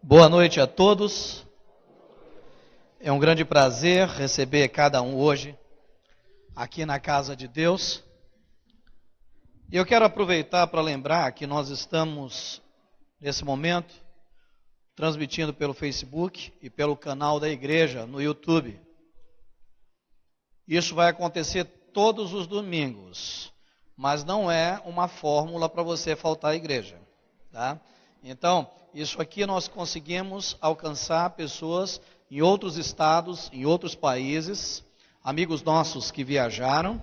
Boa noite a todos. É um grande prazer receber cada um hoje aqui na casa de Deus. E eu quero aproveitar para lembrar que nós estamos, nesse momento, transmitindo pelo Facebook e pelo canal da igreja no YouTube. Isso vai acontecer todos os domingos, mas não é uma fórmula para você faltar à igreja, tá? Então, isso aqui nós conseguimos alcançar pessoas em outros estados, em outros países, amigos nossos que viajaram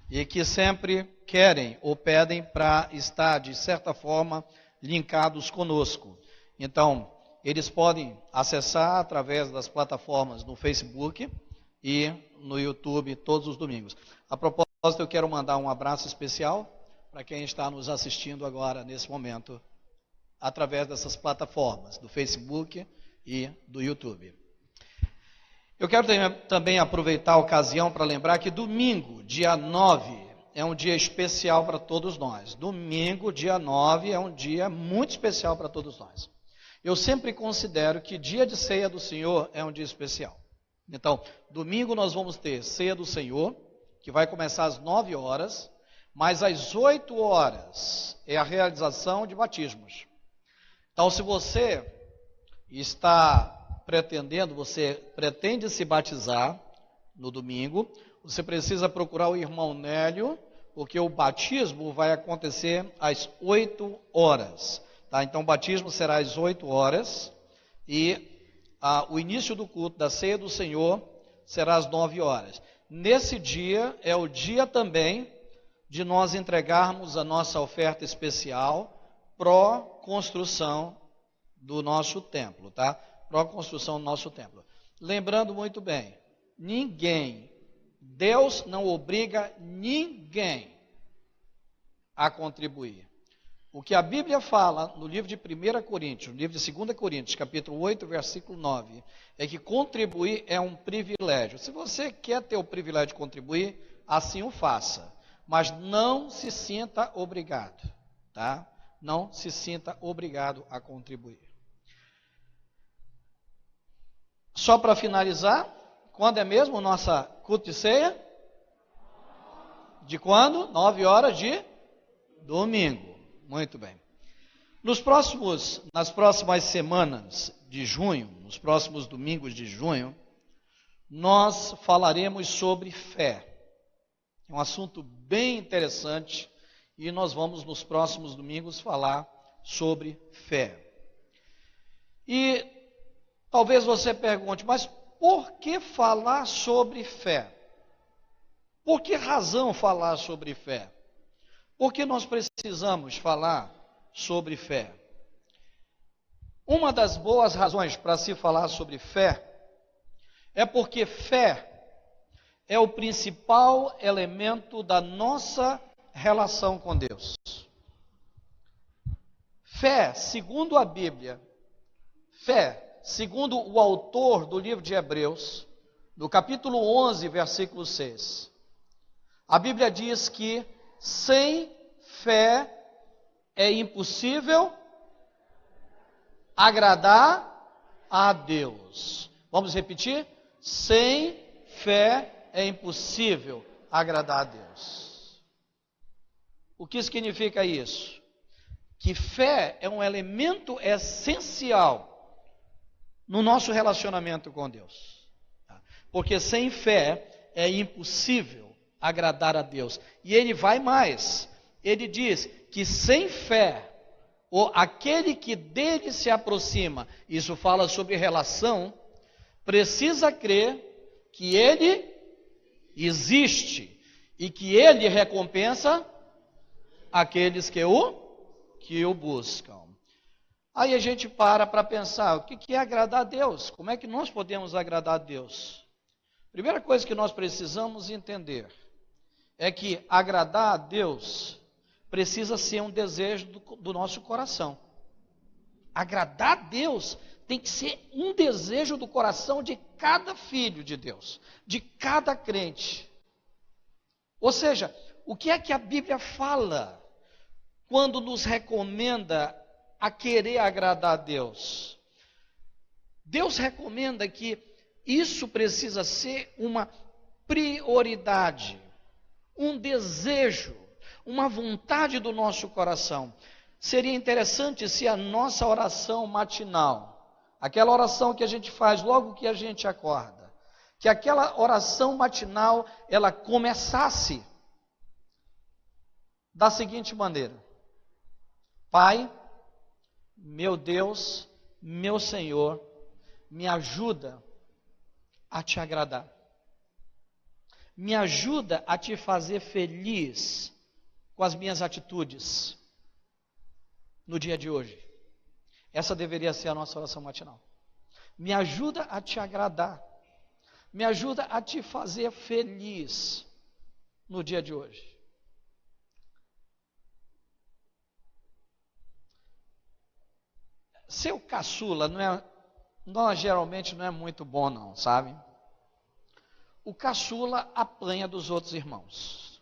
e que sempre querem ou pedem para estar, de certa forma, linkados conosco. Então, eles podem acessar através das plataformas no Facebook e no YouTube todos os domingos. A propósito, eu quero mandar um abraço especial para quem está nos assistindo agora, nesse momento, através dessas plataformas, do Facebook e do YouTube. Eu quero também aproveitar a ocasião para lembrar que domingo, dia 9, é um dia especial para todos nós. Domingo, dia 9, é um dia muito especial para todos nós. Eu sempre considero que dia de ceia do Senhor é um dia especial. Então, domingo nós vamos ter ceia do Senhor, que vai começar às 9 horas, mas às 8 horas é a realização de batismos. Então, se você pretende se batizar no domingo, você precisa procurar o irmão Nélio, porque o batismo vai acontecer às 8 horas. Tá? Então, o batismo será às 8 horas e o início do culto da ceia do Senhor será às 9 horas. Nesse dia é o dia também de nós entregarmos a nossa oferta especial pró-construção do nosso templo, tá? Pró-construção do nosso templo. Lembrando muito bem, Deus não obriga ninguém a contribuir. O que a Bíblia fala no livro de 1 Coríntios, no livro de 2 Coríntios, capítulo 8, versículo 9, é que contribuir é um privilégio. Se você quer ter o privilégio de contribuir, assim o faça. Mas não se sinta obrigado, tá? Não se sinta obrigado a contribuir. Só para finalizar, quando é mesmo nossa culto de ceia? De quando? 9 horas de domingo. Muito bem. Nas próximas semanas de junho, nos próximos domingos de junho, nós falaremos sobre fé. É um assunto bem interessante e nós vamos nos próximos domingos falar sobre fé. E talvez você pergunte, mas por que falar sobre fé? Por que razão falar sobre fé? Por que nós precisamos falar sobre fé? Uma das boas razões para se falar sobre fé é porque fé é o principal elemento da nossa relação com Deus. Fé, segundo a Bíblia, fé, segundo o autor do livro de Hebreus, no capítulo 11, versículo 6, a Bíblia diz que sem fé é impossível agradar a Deus. Vamos repetir? Sem fé é impossível agradar a Deus. O que significa isso? Que fé é um elemento essencial no nosso relacionamento com Deus. Porque sem fé é impossível agradar a Deus. E ele vai mais. Ele diz que sem fé, aquele que dele se aproxima, isso fala sobre relação, precisa crer que ele existe e que ele recompensa aqueles que o buscam. Aí a gente para pensar, o que é agradar a Deus? Como é que nós podemos agradar a Deus? Primeira coisa que nós precisamos entender é que agradar a Deus precisa ser um desejo do nosso coração. Agradar a Deus tem que ser um desejo do coração de cada filho de Deus, de cada crente. Ou seja, o que é que a Bíblia fala quando nos recomenda a querer agradar a Deus. Deus recomenda que isso precisa ser uma prioridade, um desejo, uma vontade do nosso coração. Seria interessante se a nossa oração matinal, aquela oração que a gente faz logo que a gente acorda, que aquela oração matinal, ela começasse da seguinte maneira: Pai, meu Deus, meu Senhor, me ajuda a te agradar. Me ajuda a te fazer feliz com as minhas atitudes no dia de hoje. Essa deveria ser a nossa oração matinal. Me ajuda a te agradar. Me ajuda a te fazer feliz no dia de hoje. Ser caçula geralmente não é muito bom não, sabe? O caçula apanha dos outros irmãos.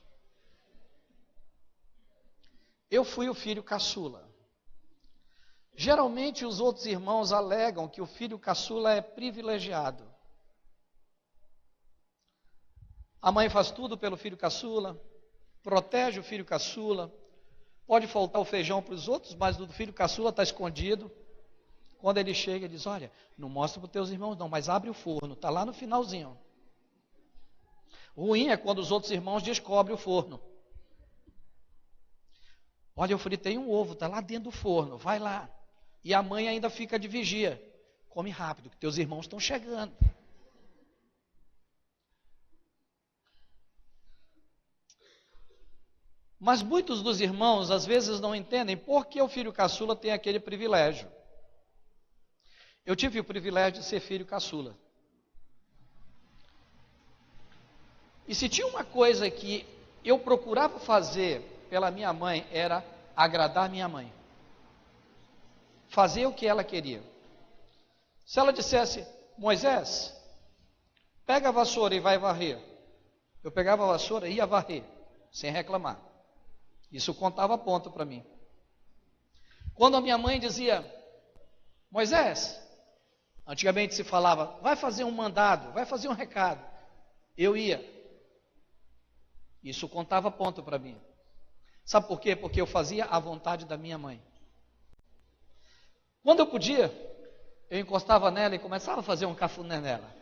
Eu fui o filho caçula. Geralmente os outros irmãos alegam que o filho caçula é privilegiado. A mãe faz tudo pelo filho caçula, protege o filho caçula, pode faltar o feijão para os outros, mas o filho caçula está escondido. Quando ele chega, ele diz: olha, não mostra para os teus irmãos não, mas abre o forno, está lá no finalzinho. Ruim é quando os outros irmãos descobrem o forno. Olha, eu fritei um ovo, está lá dentro do forno, vai lá. E a mãe ainda fica de vigia. Come rápido, que teus irmãos estão chegando. Mas muitos dos irmãos, às vezes, não entendem por que o filho caçula tem aquele privilégio. Eu tive o privilégio de ser filho caçula. E se tinha uma coisa que eu procurava fazer pela minha mãe, era agradar minha mãe. Fazer o que ela queria. Se ela dissesse: Moisés, pega a vassoura e vai varrer. Eu pegava a vassoura e ia varrer, sem reclamar. Isso contava ponto para mim. Quando a minha mãe dizia: Moisés, antigamente se falava, vai fazer um mandado, vai fazer um recado. Eu ia. Isso contava ponto para mim. Sabe por quê? Porque eu fazia a vontade da minha mãe. Quando eu podia, eu encostava nela e começava a fazer um cafuné nela.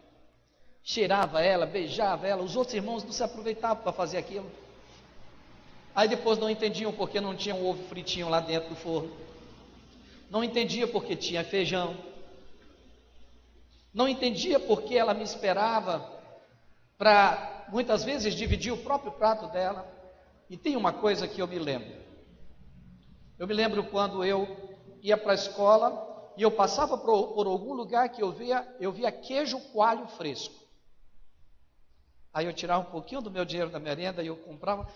Cheirava ela, beijava ela. Os outros irmãos não se aproveitavam para fazer aquilo. Aí depois não entendiam porque não tinha um ovo fritinho lá dentro do forno. Não entendia porque tinha feijão. Não entendia porque ela me esperava para, muitas vezes, dividir o próprio prato dela. E tem uma coisa que eu me lembro. Eu me lembro quando eu ia para a escola e eu passava por algum lugar que eu via queijo coalho fresco. Aí eu tirava um pouquinho do meu dinheiro da merenda e eu comprava,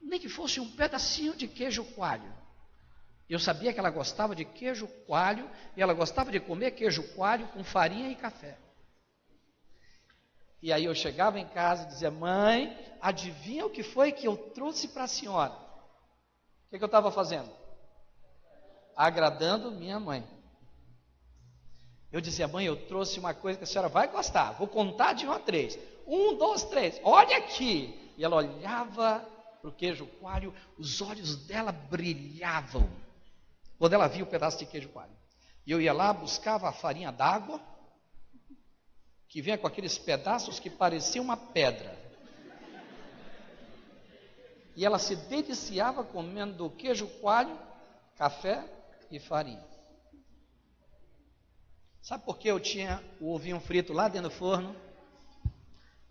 nem que fosse um pedacinho de queijo coalho. Eu sabia que ela gostava de queijo coalho e ela gostava de comer queijo coalho com farinha e café. E aí eu chegava em casa e dizia: mãe, adivinha o que foi que eu trouxe para a senhora? O que eu estava fazendo? Agradando minha mãe. Eu dizia: mãe, eu trouxe uma coisa que a senhora vai gostar, vou contar de 1 a 3. 1, 2, 3, olha aqui. E ela olhava para o queijo coalho, os olhos dela brilhavam quando ela via o pedaço de queijo coalho. E eu ia lá, buscava a farinha d'água, que vinha com aqueles pedaços que pareciam uma pedra. E ela se deliciava comendo queijo coalho, café e farinha. Sabe por que eu tinha o ovinho frito lá dentro do forno?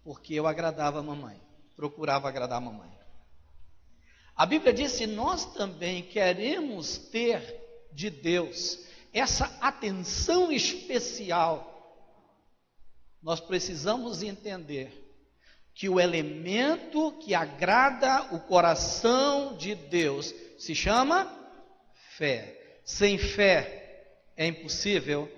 Porque eu agradava a mamãe, procurava agradar a mamãe. A Bíblia diz: se nós também queremos ter de Deus essa atenção especial, nós precisamos entender que o elemento que agrada o coração de Deus se chama fé. Sem fé é impossível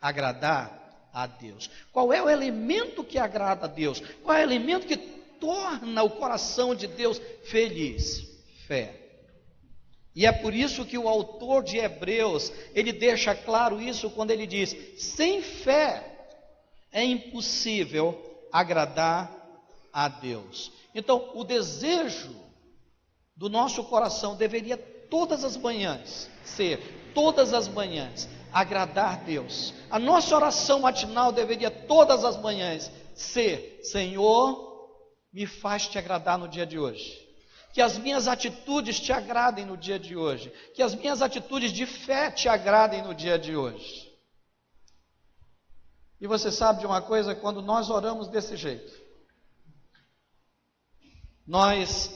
agradar a Deus. Qual é o elemento que agrada a Deus? Qual é o elemento que torna o coração de Deus feliz? Fé. E é por isso que o autor de Hebreus, ele deixa claro isso quando ele diz: sem fé é impossível agradar a Deus. Então, o desejo do nosso coração deveria todas as manhãs agradar a Deus. A nossa oração matinal deveria todas as manhãs ser: Senhor, me faz te agradar no dia de hoje. Que as minhas atitudes te agradem no dia de hoje. Que as minhas atitudes de fé te agradem no dia de hoje. E você sabe de uma coisa? Quando nós oramos desse jeito, nós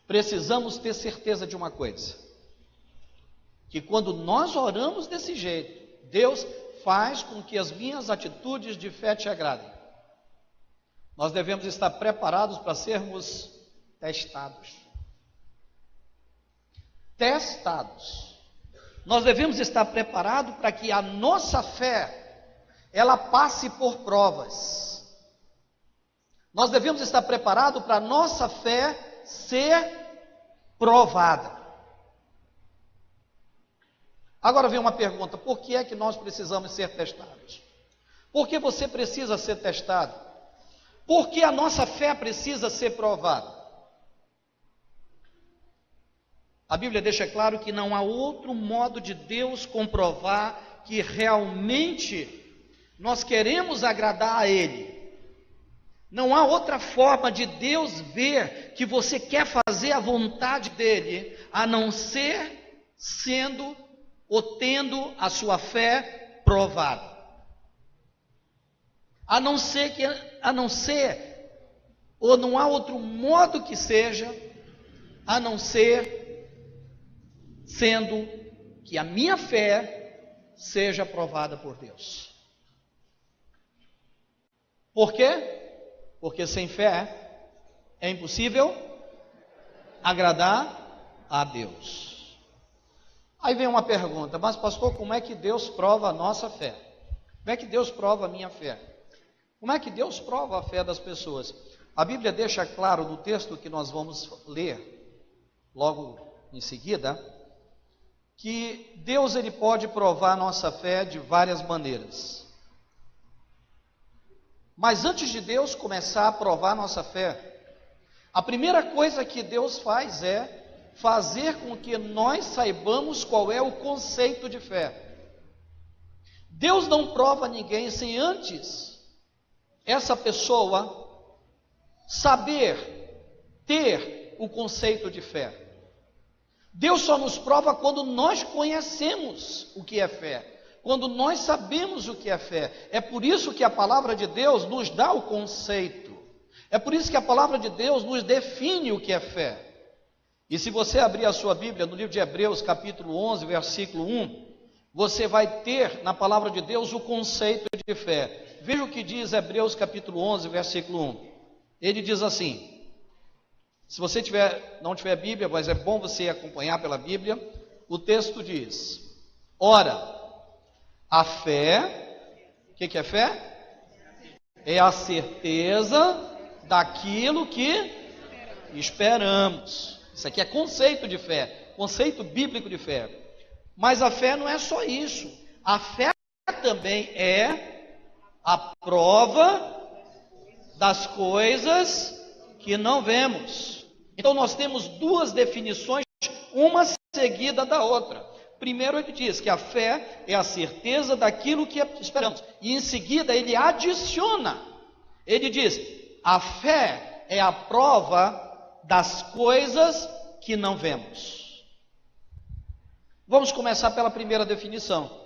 precisamos ter certeza de uma coisa: que quando nós oramos desse jeito, Deus faz com que as minhas atitudes de fé te agradem. Nós devemos estar preparados para sermos testados. Nós devemos estar preparados para que a nossa fé, ela passe por provas. Nós devemos estar preparados para a nossa fé ser provada. Agora vem uma pergunta: por que é que nós precisamos ser testados? Por que você precisa ser testado? Por que a nossa fé precisa ser provada? A Bíblia deixa claro que não há outro modo de Deus comprovar que realmente nós queremos agradar a Ele. Não há outra forma de Deus ver que você quer fazer a vontade dEle, a não ser sendo ou tendo a sua fé provada. Ou não há outro modo que seja, a não ser sendo que a minha fé seja provada por Deus. Por quê? Porque sem fé é impossível agradar a Deus. Aí vem uma pergunta: mas pastor, como é que Deus prova a nossa fé? Como é que Deus prova a minha fé? Como é que Deus prova a fé das pessoas? A Bíblia deixa claro no texto que nós vamos ler logo em seguida, que Deus ele pode provar a nossa fé de várias maneiras. Mas antes de Deus começar a provar a nossa fé, a primeira coisa que Deus faz é fazer com que nós saibamos qual é o conceito de fé. Deus não prova ninguém sem antes essa pessoa saber ter o conceito de fé. Deus só nos prova quando nós conhecemos o que é fé, quando nós sabemos o que é fé. É por isso que a palavra de Deus nos dá o conceito. É por isso que a palavra de Deus nos define o que é fé. E se você abrir a sua Bíblia no livro de Hebreus, capítulo 11, versículo 1, você vai ter na palavra de Deus o conceito de fé. Veja o que diz Hebreus capítulo 11, versículo 1. Ele diz assim, se você não tiver Bíblia, mas é bom você acompanhar pela Bíblia, o texto diz: ora, a fé, o que é fé? É a certeza daquilo que esperamos. Isso aqui é conceito de fé, conceito bíblico de fé. Mas a fé não é só isso. A fé também é a prova das coisas que não vemos. Então nós temos duas definições, uma seguida da outra. Primeiro ele diz que a fé é a certeza daquilo que esperamos. E em seguida ele adiciona. Ele diz: a fé é a prova das coisas que não vemos. Vamos começar pela primeira definição.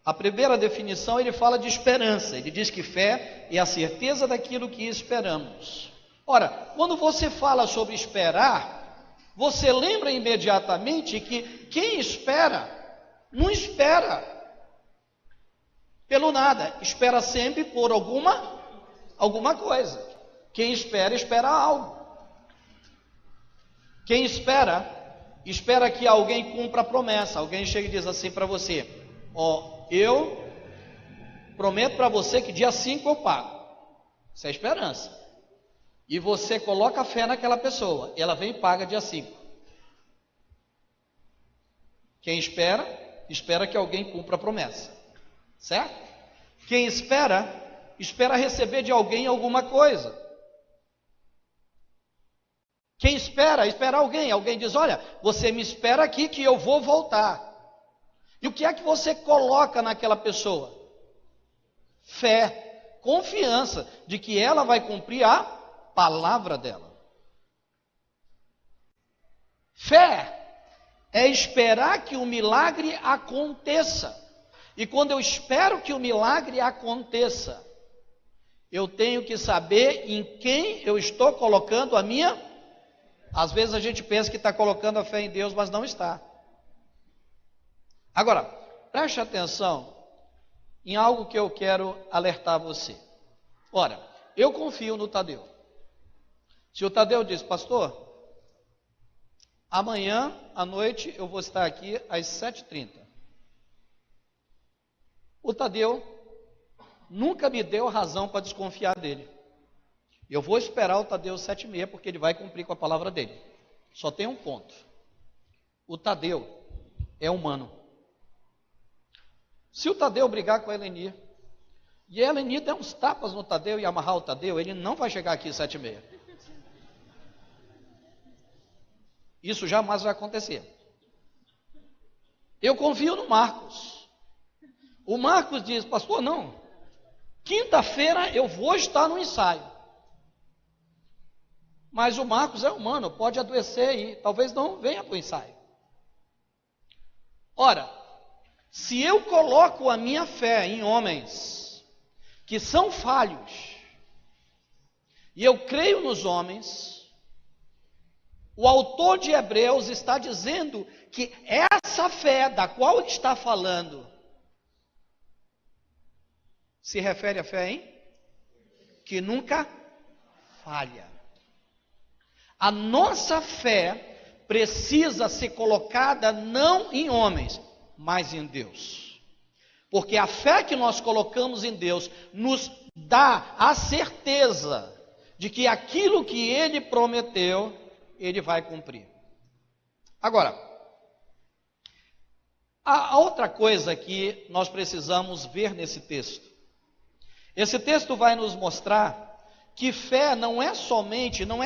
A primeira definição, ele fala de esperança. Ele diz que fé é a certeza daquilo que esperamos. Ora, quando você fala sobre esperar, você lembra imediatamente que quem espera, não espera pelo nada, espera sempre por alguma coisa. Quem espera, espera algo. Quem espera, espera que alguém cumpra a promessa. Alguém chega e diz assim para você: eu prometo para você que dia 5 eu pago. Isso é esperança. E você coloca a fé naquela pessoa, ela vem e paga dia 5. Quem espera, espera que alguém cumpra a promessa. Certo? Quem espera, espera receber de alguém alguma coisa. Quem espera, espera alguém. Alguém diz, olha, você me espera aqui que eu vou voltar. E o que é que você coloca naquela pessoa? Fé, confiança de que ela vai cumprir a palavra dela. Fé é esperar que o milagre aconteça. E quando eu espero que o milagre aconteça, eu tenho que saber em quem eu estou colocando a minha. Às vezes a gente pensa que está colocando a fé em Deus, mas não está. Agora, preste atenção em algo que eu quero alertar você. Ora, eu confio no Tadeu. Se o Tadeu diz, pastor, amanhã à noite eu vou estar aqui às 7h30. O Tadeu nunca me deu razão para desconfiar dele. Eu vou esperar o Tadeu 7h30, porque ele vai cumprir com a palavra dele. Só tem um ponto. O Tadeu é humano. Se o Tadeu brigar com a Eleni, e a Eleni der uns tapas no Tadeu e amarrar o Tadeu, ele não vai chegar aqui às 7h30. Isso jamais vai acontecer. Eu confio no Marcos. O Marcos diz, pastor, não. Quinta-feira eu vou estar no ensaio. Mas o Marcos é humano, pode adoecer e talvez não venha para o ensaio. Ora, se eu coloco a minha fé em homens que são falhos, e eu creio nos homens, o autor de Hebreus está dizendo que essa fé da qual ele está falando se refere à fé em que nunca falha. A nossa fé precisa ser colocada não em homens, mas em Deus. Porque a fé que nós colocamos em Deus nos dá a certeza de que aquilo que Ele prometeu, Ele vai cumprir. Agora, a outra coisa que nós precisamos ver nesse texto. Esse texto vai nos mostrar que fé não é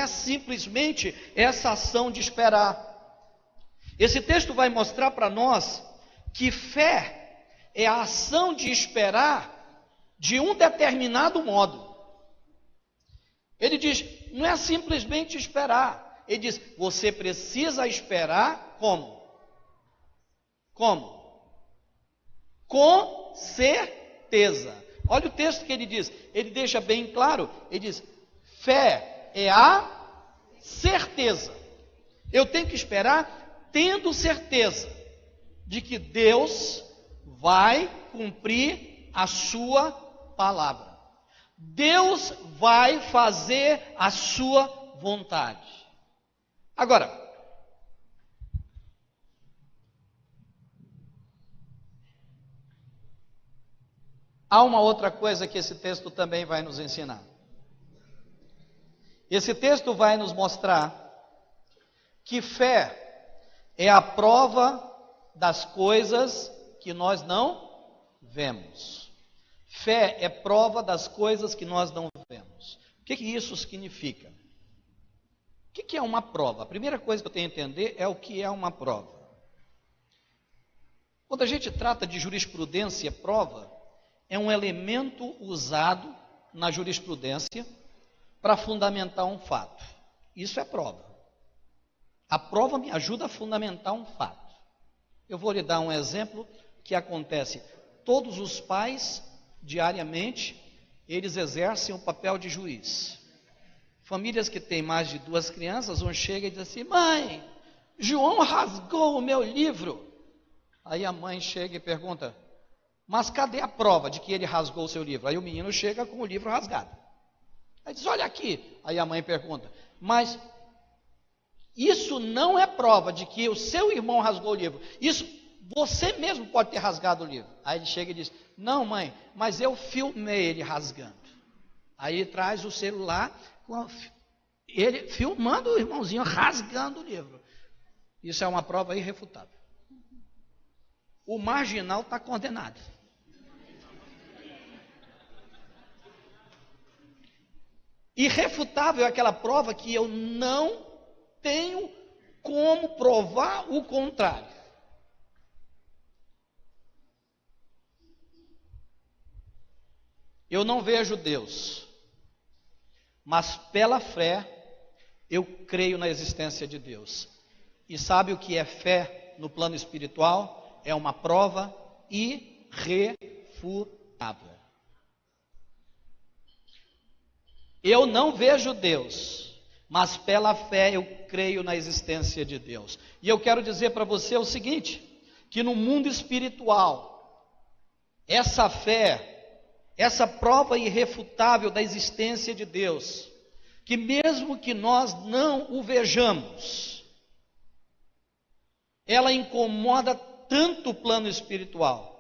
simplesmente essa ação de esperar. Esse texto vai mostrar para nós que fé é a ação de esperar de um determinado modo. Ele diz, não é simplesmente esperar. Ele diz, você precisa esperar como? Como? Com certeza. Olha o texto que ele diz, ele deixa bem claro, ele diz, fé é a certeza. Eu tenho que esperar tendo certeza de que Deus vai cumprir a sua palavra. Deus vai fazer a sua vontade. Agora, há uma outra coisa que esse texto também vai nos ensinar. Esse texto vai nos mostrar que fé é a prova das coisas que nós não vemos. Fé é prova das coisas que nós não vemos. O que isso significa? O que é uma prova? A primeira coisa que eu tenho que entender é o que é uma prova. Quando a gente trata de jurisprudência, prova é um elemento usado na jurisprudência para fundamentar um fato. Isso é prova. A prova me ajuda a fundamentar um fato. Eu vou lhe dar um exemplo que acontece. Todos os pais, diariamente, eles exercem o papel de juiz. Famílias que têm mais de 2 crianças, um chega e diz assim, mãe, João rasgou o meu livro. Aí a mãe chega e pergunta, mas cadê a prova de que ele rasgou o seu livro? Aí o menino chega com o livro rasgado. Aí diz, olha aqui. Aí a mãe pergunta, mas isso não é prova de que o seu irmão rasgou o livro. Isso, você mesmo pode ter rasgado o livro. Aí ele chega e diz, não mãe, mas eu filmei ele rasgando. Aí ele traz o celular, ele filmando o irmãozinho rasgando o livro. Isso é uma prova irrefutável. o marginal está condenado. Irrefutável é aquela prova que eu não tenho como provar o contrário. Eu não vejo Deus, mas pela fé eu creio na existência de Deus. E sabe o que é fé no plano espiritual? É uma prova irrefutável. Eu não vejo Deus, mas pela fé eu creio na existência de Deus. E eu quero dizer para você o seguinte, que no mundo espiritual, essa fé, essa prova irrefutável da existência de Deus, que mesmo que nós não o vejamos, ela incomoda tanto o plano espiritual,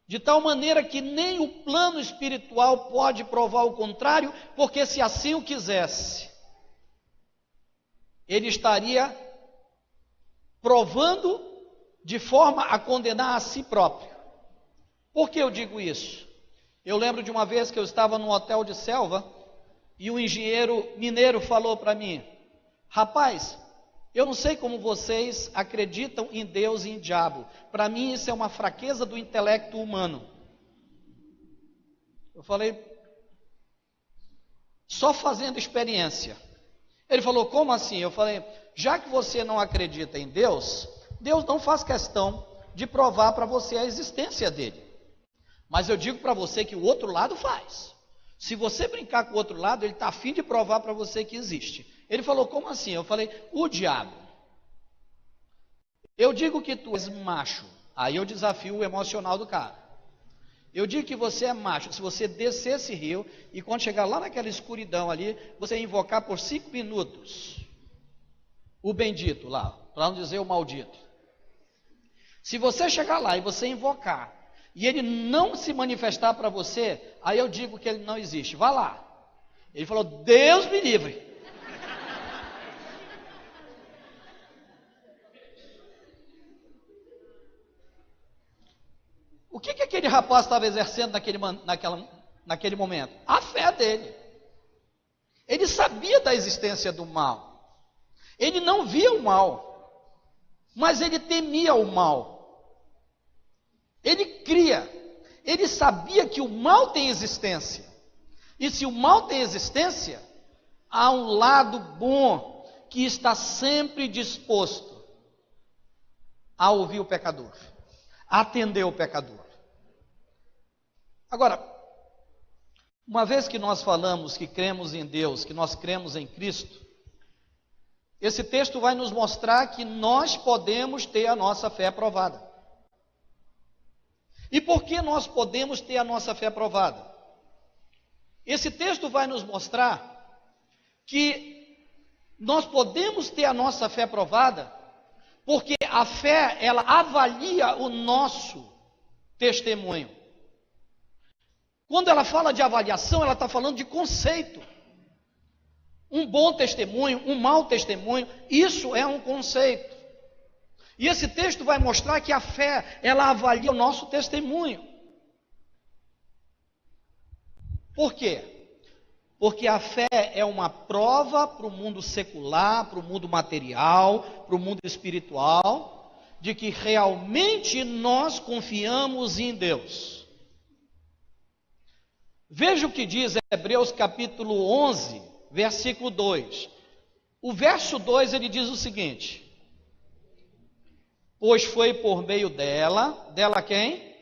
de tal maneira que nem o plano espiritual pode provar o contrário, porque se assim o quisesse, ele estaria provando de forma a condenar a si próprio. Por que eu digo isso? Eu lembro de uma vez que eu estava num hotel de selva e um engenheiro mineiro falou para mim: rapaz, eu não sei como vocês acreditam em Deus e em diabo. Para mim isso é uma fraqueza do intelecto humano. Eu falei, só fazendo experiência. Ele falou, como assim? Eu falei, já que você não acredita em Deus, Deus não faz questão de provar para você a existência dele. Mas eu digo para você que o outro lado faz. Se você brincar com o outro lado, ele está a fim de provar para você que existe. Ele falou, como assim? Eu falei, o diabo. Eu digo que tu és macho. Aí eu desafio o emocional do cara. Eu digo que você é macho. Se você descer esse rio e quando chegar lá naquela escuridão ali, você invocar por 5 minutos o bendito lá, para não dizer o maldito. Se você chegar lá e você invocar e ele não se manifestar para você, aí eu digo que ele não existe. Vá lá. Ele falou, Deus me livre. O que aquele rapaz estava exercendo naquele momento? A fé dele. Ele sabia da existência do mal. Ele não via o mal, mas ele temia o mal. Ele cria. Ele sabia que o mal tem existência. E se o mal tem existência, há um lado bom que está sempre disposto a ouvir o pecador, a atender o pecador. Agora, uma vez que nós falamos que cremos em Deus, que nós cremos em Cristo, esse texto vai nos mostrar que nós podemos ter a nossa fé provada. E por que nós podemos ter a nossa fé provada? Esse texto vai nos mostrar que nós podemos ter a nossa fé provada, porque a fé, ela avalia o nosso testemunho. Quando ela fala de avaliação, ela está falando de conceito. Um bom testemunho, um mau testemunho, isso é um conceito. E esse texto vai mostrar que a fé, ela avalia o nosso testemunho. Por quê? Porque a fé é uma prova para o mundo secular, para o mundo material, para o mundo espiritual, de que realmente nós confiamos em Deus. Veja o que diz Hebreus capítulo 11, versículo 2. O verso 2 ele diz o seguinte: pois foi por meio dela quem?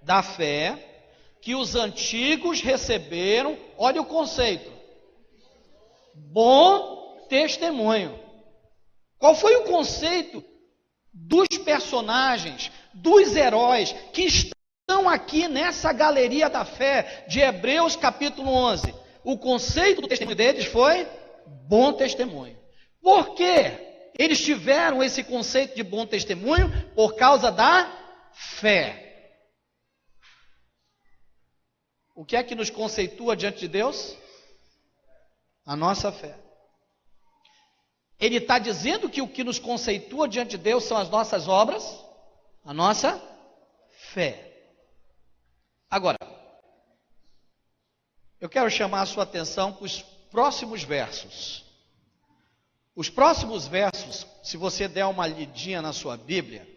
Da fé, que os antigos receberam, olha o conceito, bom testemunho. Qual foi o conceito dos personagens, dos heróis que estão aqui nessa galeria da fé de Hebreus capítulo 11? O conceito do testemunho deles foi bom testemunho. Por quê? Eles tiveram esse conceito de bom testemunho por causa da fé. O que é que nos conceitua diante de Deus? A nossa fé. Ele está dizendo que o que nos conceitua diante de Deus são as nossas obras? A nossa fé. Agora, eu quero chamar a sua atenção para os próximos versos. Os próximos versos, se você der uma lidinha na sua Bíblia,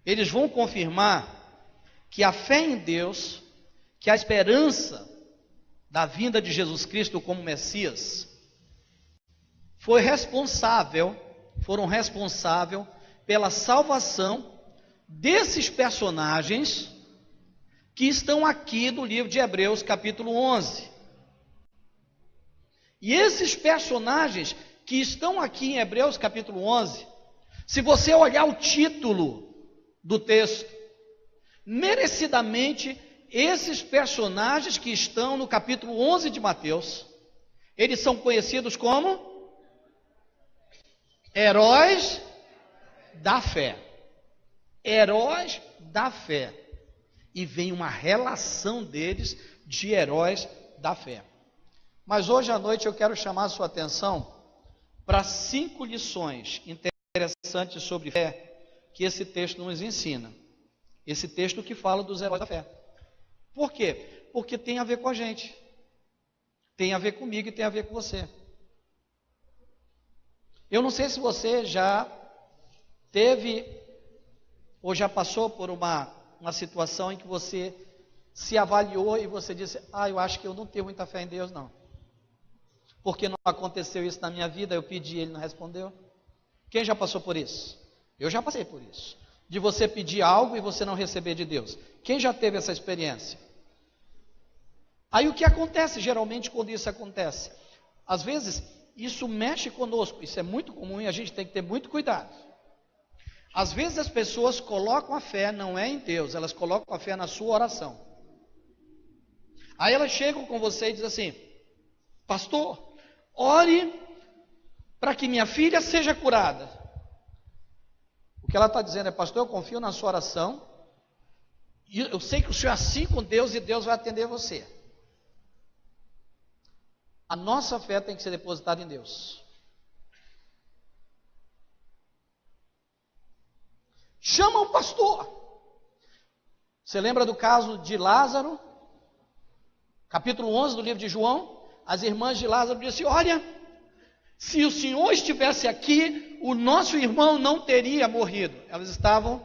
eles vão confirmar que a fé em Deus, que a esperança da vinda de Jesus Cristo como Messias, foram responsáveis pela salvação desses personagens que estão aqui no livro de Hebreus capítulo 11. E esses personagens que estão aqui em Hebreus capítulo 11, se você olhar o título do texto, merecidamente, esses personagens que estão no capítulo 11 de Mateus, eles são conhecidos como heróis da fé. Heróis da fé. E vem uma relação deles de heróis da fé. Mas hoje à noite eu quero chamar a sua atenção para 5 lições interessantes sobre fé que esse texto nos ensina. Esse texto que fala dos heróis da fé. Por quê? Porque tem a ver com a gente. Tem a ver comigo e tem a ver com você. Eu não sei se você já teve ou já passou por uma situação em que você se avaliou e você disse: eu acho que eu não tenho muita fé em Deus não. Porque não aconteceu isso na minha vida, eu pedi e Ele não respondeu. Quem já passou por isso? Eu já passei por isso. De você pedir algo e você não receber de Deus. Quem já teve essa experiência? Aí o que acontece geralmente quando isso acontece? Às vezes isso mexe conosco, isso é muito comum e a gente tem que ter muito cuidado. Às vezes as pessoas colocam a fé, não é em Deus, elas colocam a fé na sua oração. Aí elas chegam com você e dizem assim: pastor, ore para que minha filha seja curada. O que ela está dizendo é: pastor, eu confio na sua oração, e eu sei que o senhor é assim com Deus e Deus vai atender você. A nossa fé tem que ser depositada em Deus. Chama o pastor. Você lembra do caso de Lázaro? Capítulo 11 do livro de João. As irmãs de Lázaro disseram assim: olha, se o Senhor estivesse aqui, o nosso irmão não teria morrido. Elas estavam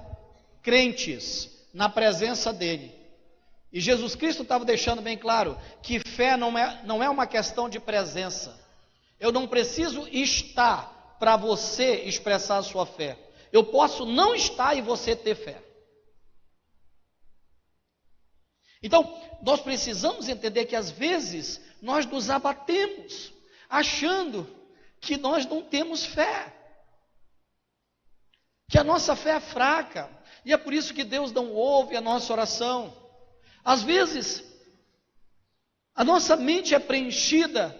crentes na presença dele. E Jesus Cristo estava deixando bem claro que fé não é uma questão de presença. Eu não preciso estar para você expressar a sua fé. Eu posso não estar e você ter fé. Então, nós precisamos entender que às vezes nós nos abatemos, achando que nós não temos fé, que a nossa fé é fraca, e é por isso que Deus não ouve a nossa oração. Às vezes, a nossa mente é preenchida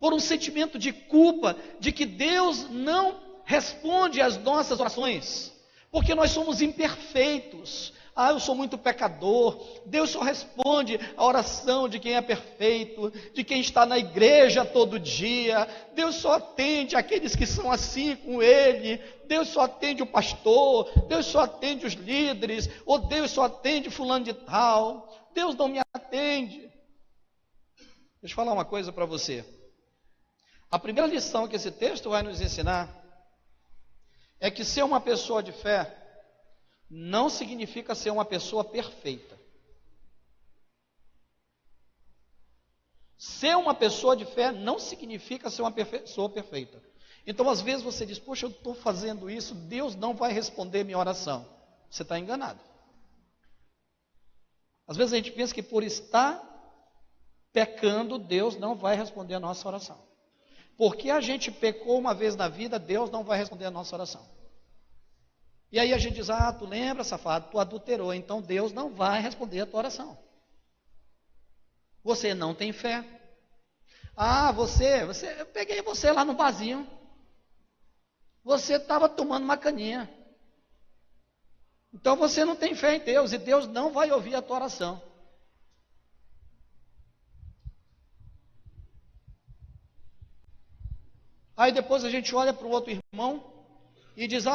por um sentimento de culpa, de que Deus não responde às nossas orações, porque nós somos imperfeitos. Eu sou muito pecador. Deus só responde a oração de quem é perfeito, de quem está na igreja todo dia. Deus só atende aqueles que são assim com Ele. Deus só atende o pastor, Deus só atende os líderes, ou Deus só atende fulano de tal. Deus não me atende. Deixa eu falar uma coisa para você. A primeira lição que esse texto vai nos ensinar é que ser uma pessoa de fé não significa ser uma pessoa perfeita. Ser uma pessoa de fé não significa ser uma pessoa perfeita. Então, às vezes você diz: poxa, eu estou fazendo isso, Deus não vai responder minha oração. Você está enganado. Às vezes a gente pensa que por estar pecando, Deus não vai responder a nossa oração. Porque a gente pecou uma vez na vida, Deus não vai responder a nossa oração. E aí a gente diz: tu lembra, safado, tu adulterou, então Deus não vai responder a tua oração. Você não tem fé. Eu peguei você lá no barzinho. Você estava tomando uma caninha. Então você não tem fé em Deus, e Deus não vai ouvir a tua oração. Aí depois a gente olha para o outro irmão e diz: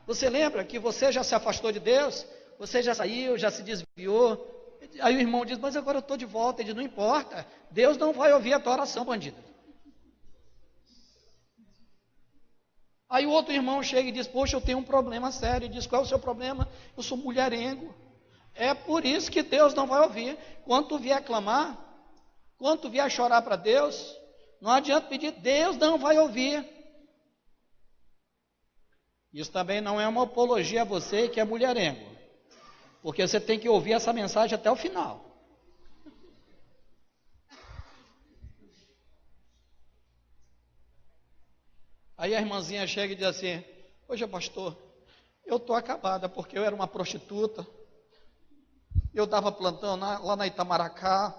Você lembra que você já se afastou de Deus? Você já saiu, já se desviou? Aí o irmão diz, mas agora eu estou de volta. Ele diz, não importa, Deus não vai ouvir a tua oração, bandido. Aí o outro irmão chega e diz, poxa, eu tenho um problema sério. Ele diz, qual é o seu problema? Eu sou mulherengo. É por isso que Deus não vai ouvir. Quando tu vier clamar, quando tu vier chorar para Deus, não adianta pedir, Deus não vai ouvir. Isso também não é uma apologia a você que é mulherengo, porque você tem que ouvir essa mensagem até o final. Aí a irmãzinha chega e diz assim, poxa pastor, eu estou acabada, porque eu era uma prostituta, eu dava plantão lá na Itamaracá,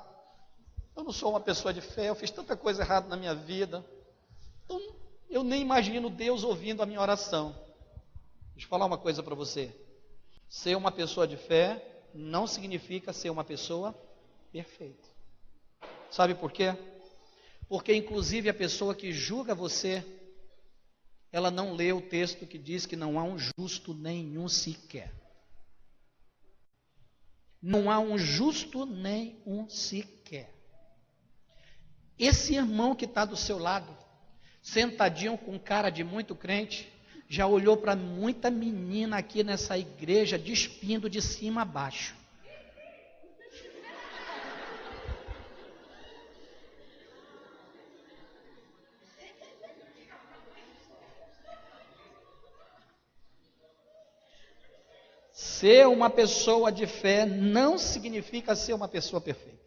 eu não sou uma pessoa de fé, eu fiz tanta coisa errada na minha vida, então eu nem imagino Deus ouvindo a minha oração. Deixa eu falar uma coisa para você, ser uma pessoa de fé não significa ser uma pessoa perfeita. Sabe por quê? Porque inclusive a pessoa que julga você, ela não lê o texto que diz que não há um justo nenhum sequer. Não há um justo nenhum sequer. Esse irmão que está do seu lado, sentadinho com cara de muito crente, já olhou para muita menina aqui nessa igreja, despindo de cima a baixo. Ser uma pessoa de fé não significa ser uma pessoa perfeita.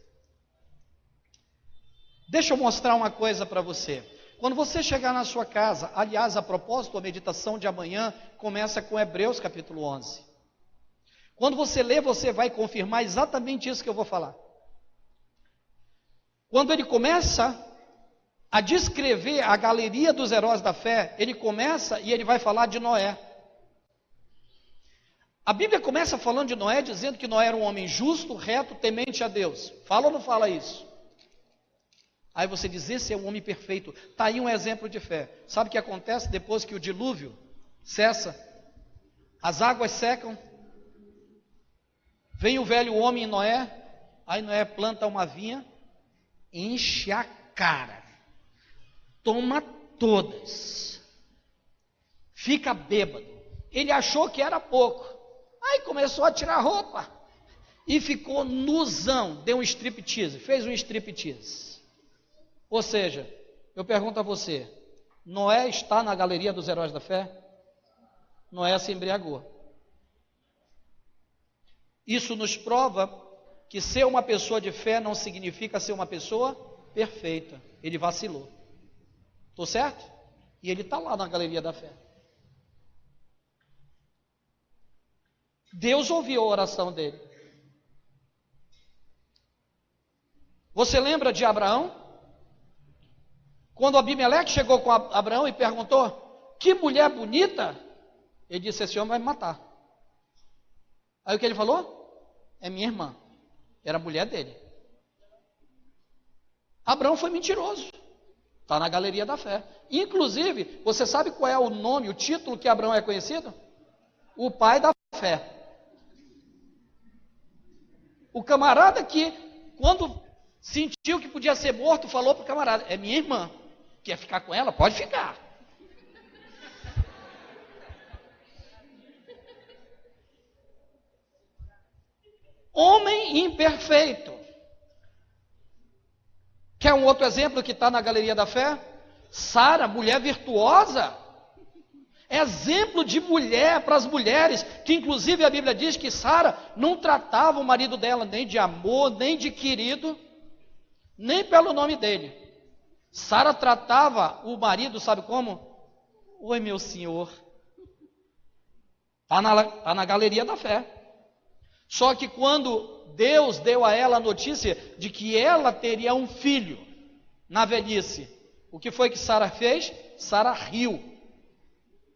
Deixa eu mostrar uma coisa para você. Quando você chegar na sua casa, aliás, a propósito, a meditação de amanhã começa com Hebreus capítulo 11. Quando você ler, você vai confirmar exatamente isso que eu vou falar. Quando ele começa a descrever a galeria dos heróis da fé, ele começa e ele vai falar de Noé. A Bíblia começa falando de Noé, dizendo que Noé era um homem justo, reto, temente a Deus. Fala ou não fala isso? Aí você diz, esse é um homem perfeito. Está aí um exemplo de fé. Sabe o que acontece depois que o dilúvio cessa? As águas secam. Vem o velho homem em Noé. Aí Noé planta uma vinha, enche a cara, toma todas, fica bêbado. Ele achou que era pouco. Aí começou a tirar roupa e ficou nuzão, deu um striptease, fez um striptease. Ou seja, eu pergunto a você, Noé está na galeria dos heróis da fé? Noé se embriagou. Isso nos prova que ser uma pessoa de fé não significa ser uma pessoa perfeita. Ele vacilou. Estou certo? E ele está lá na galeria da fé. Deus ouviu a oração dele. Você lembra de Abraão? Quando Abimeleque chegou com Abraão e perguntou, que mulher bonita, ele disse, esse homem vai me matar. Aí o que ele falou? É minha irmã. Era a mulher dele. Abraão foi mentiroso. Está na galeria da fé. Inclusive, você sabe qual é o nome, o título que Abraão é conhecido? O pai da fé. O camarada que, quando sentiu que podia ser morto, falou para o camarada, é minha irmã. Quer ficar com ela? Pode ficar. Homem imperfeito. Quer um outro exemplo que está na galeria da fé? Sara, mulher virtuosa. Exemplo de mulher para as mulheres, que inclusive a Bíblia diz que Sara não tratava o marido dela nem de amor, nem de querido, nem pelo nome dele. Sara tratava o marido, sabe como? Oi, meu senhor. Está na galeria da fé. Só que quando Deus deu a ela a notícia de que ela teria um filho na velhice, o que foi que Sara fez? Sara riu.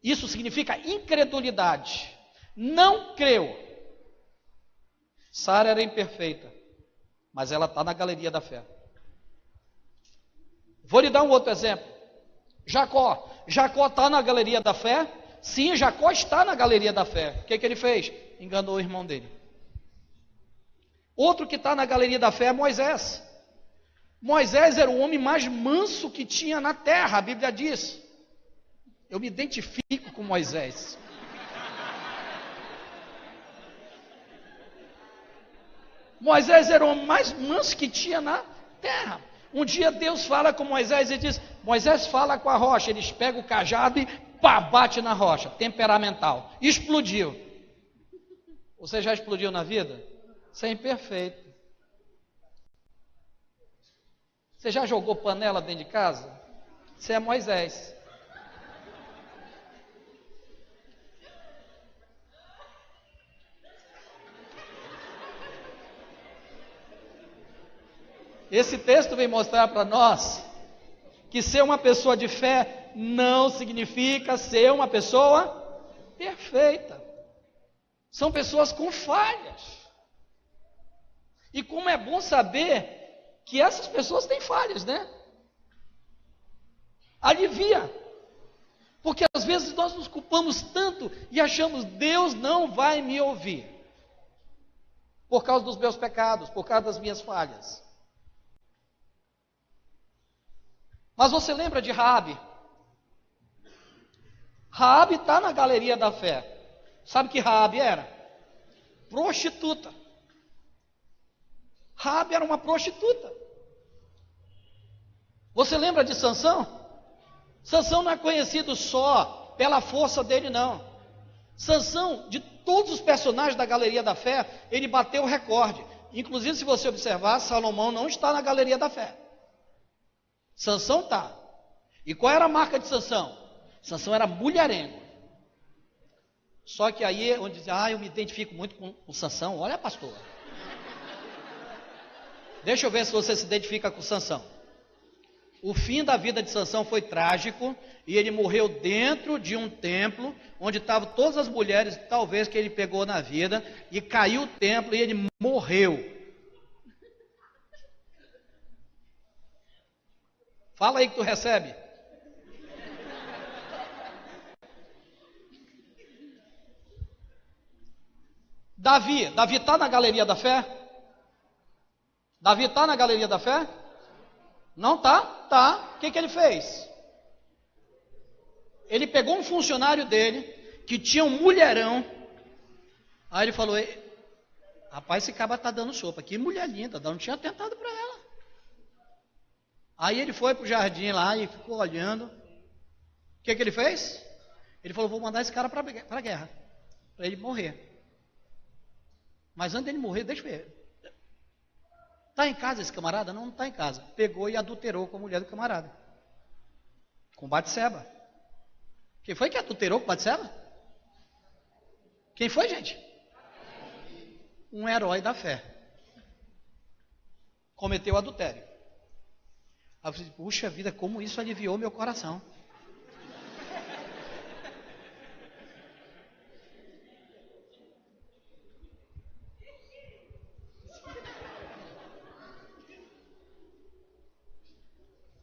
Isso significa incredulidade. Não creu. Sara era imperfeita, mas ela está na galeria da fé. Vou lhe dar um outro exemplo. Jacó está na galeria da fé, Sim, Jacó está na galeria da fé. O que ele fez? Enganou o irmão dele. Outro que está na galeria da fé é Moisés. Moisés era o homem mais manso que tinha na terra, a Bíblia diz. Eu me identifico com Moisés. Moisés era o homem mais manso que tinha na terra. Um dia Deus fala com Moisés e diz: Moisés, fala com a rocha. Eles pegam o cajado e pá, bate na rocha. Temperamental. Explodiu. Você já explodiu na vida? Você é imperfeito. Você já jogou panela dentro de casa? Você é Moisés. Esse texto vem mostrar para nós que ser uma pessoa de fé não significa ser uma pessoa perfeita. São pessoas com falhas. E como é bom saber que essas pessoas têm falhas, né? Alivia. Porque às vezes nós nos culpamos tanto e achamos: Deus não vai me ouvir. Por causa dos meus pecados, por causa das minhas falhas. Mas você lembra de Raabe? Raabe está na galeria da fé. Sabe o que Raabe era? Prostituta. Raabe era uma prostituta. Você lembra de Sansão? Sansão não é conhecido só pela força dele, não. Sansão, de todos os personagens da galeria da fé, ele bateu o recorde. Inclusive, se você observar, Salomão não está na galeria da fé. Sansão está. E qual era a marca de Sansão? Sansão era mulherengo. Só que aí, onde diz: eu me identifico muito com Sansão. Olha, pastor. Deixa eu ver se você se identifica com Sansão. O fim da vida de Sansão foi trágico, e ele morreu dentro de um templo, onde estavam todas as mulheres, talvez, que ele pegou na vida, e caiu o templo e ele morreu. Fala aí que tu recebe. Davi está na galeria da fé? Davi está na galeria da fé? Não está? Tá. O que ele fez? Ele pegou um funcionário dele, que tinha um mulherão. Aí ele falou: rapaz, esse cara está dando sopa. Que mulher linda, não tinha atentado para ela. Aí ele foi para o jardim lá e ficou olhando. O que ele fez? Ele falou: vou mandar esse cara para a guerra, para ele morrer. Mas antes dele morrer, deixa eu ver. Está em casa esse camarada? Não está em casa. Pegou e adulterou com a mulher do camarada. Com Batseba. Quem foi que adulterou com Batseba? Quem foi, gente? Um herói da fé. Cometeu adultério. Aí eu falei: puxa vida, como isso aliviou meu coração.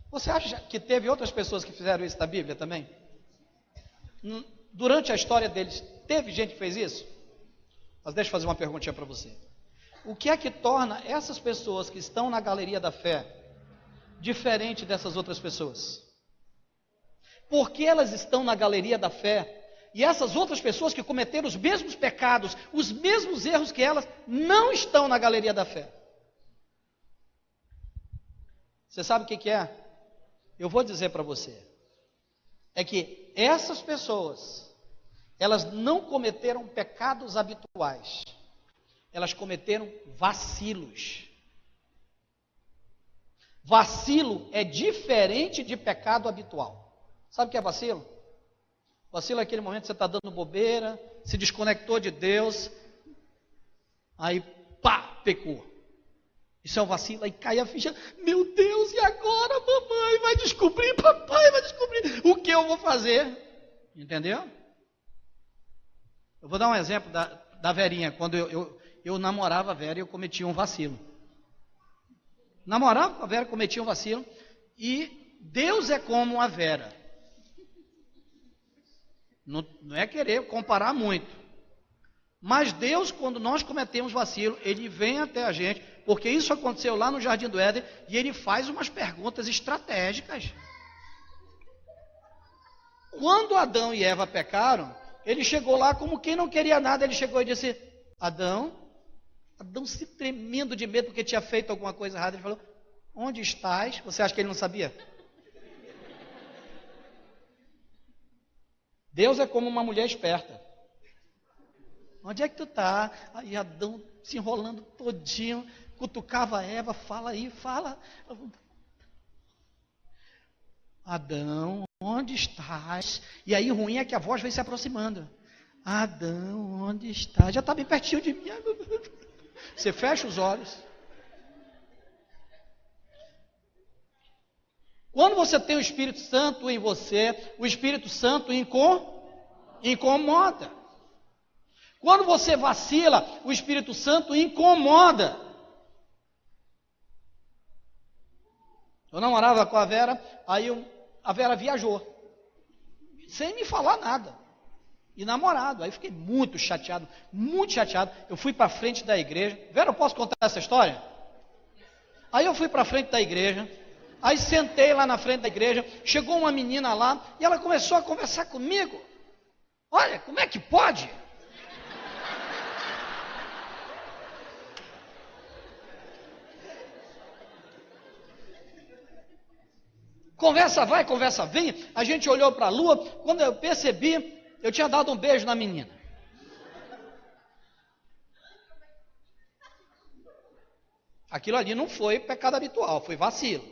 Você acha que teve outras pessoas que fizeram isso na Bíblia também? Durante a história deles, teve gente que fez isso? Mas deixa eu fazer uma perguntinha para você. O que é que torna essas pessoas que estão na galeria da fé diferente dessas outras pessoas? Por que elas estão na galeria da fé e essas outras pessoas que cometeram os mesmos pecados, os mesmos erros que elas, não estão na galeria da fé? Você sabe o que é? Eu vou dizer para você. É que essas pessoas, elas não cometeram pecados habituais. Elas cometeram vacilos. Vacilo é diferente de pecado habitual. Sabe o que é vacilo? Vacilo é aquele momento que você está dando bobeira, se desconectou de Deus, aí pá, pecou. Isso é um vacilo, aí cai a ficha: meu Deus, e agora mamãe vai descobrir, papai vai descobrir, o que eu vou fazer? Entendeu? Eu vou dar um exemplo da Verinha. Quando eu namorava a Vera, eu cometia um vacilo. Namorava com a Vera, cometia um vacilo, e Deus é como a Vera. Não é querer comparar muito. Mas Deus, quando nós cometemos vacilo, Ele vem até a gente, porque isso aconteceu lá no Jardim do Éden, e Ele faz umas perguntas estratégicas. Quando Adão e Eva pecaram, Ele chegou lá como quem não queria nada, Ele chegou e disse, Adão se tremendo de medo porque tinha feito alguma coisa errada, Ele falou, onde estás? Você acha que Ele não sabia? Deus é como uma mulher esperta. Onde é que tu está? Aí Adão se enrolando todinho, cutucava a Eva, fala aí, fala. Adão, onde estás? E aí o ruim é que a voz vem se aproximando. Adão, onde estás? Já está bem pertinho de mim. Você fecha os olhos. Quando você tem o Espírito Santo em você, o Espírito Santo incomoda. Quando você vacila, o Espírito Santo incomoda. Eu namorava com a Vera, aí a Vera viajou, sem me falar nada, e namorado. Aí eu fiquei muito chateado, muito chateado. Eu fui para frente da igreja. Vera, eu posso contar essa história? Aí eu fui para frente da igreja, aí sentei lá na frente da igreja, chegou uma menina lá, e ela começou a conversar comigo. Olha, como é que pode? Conversa vai, conversa vem. A gente olhou para a lua. Quando eu percebi, eu tinha dado um beijo na menina. Aquilo ali não foi pecado habitual, foi vacilo.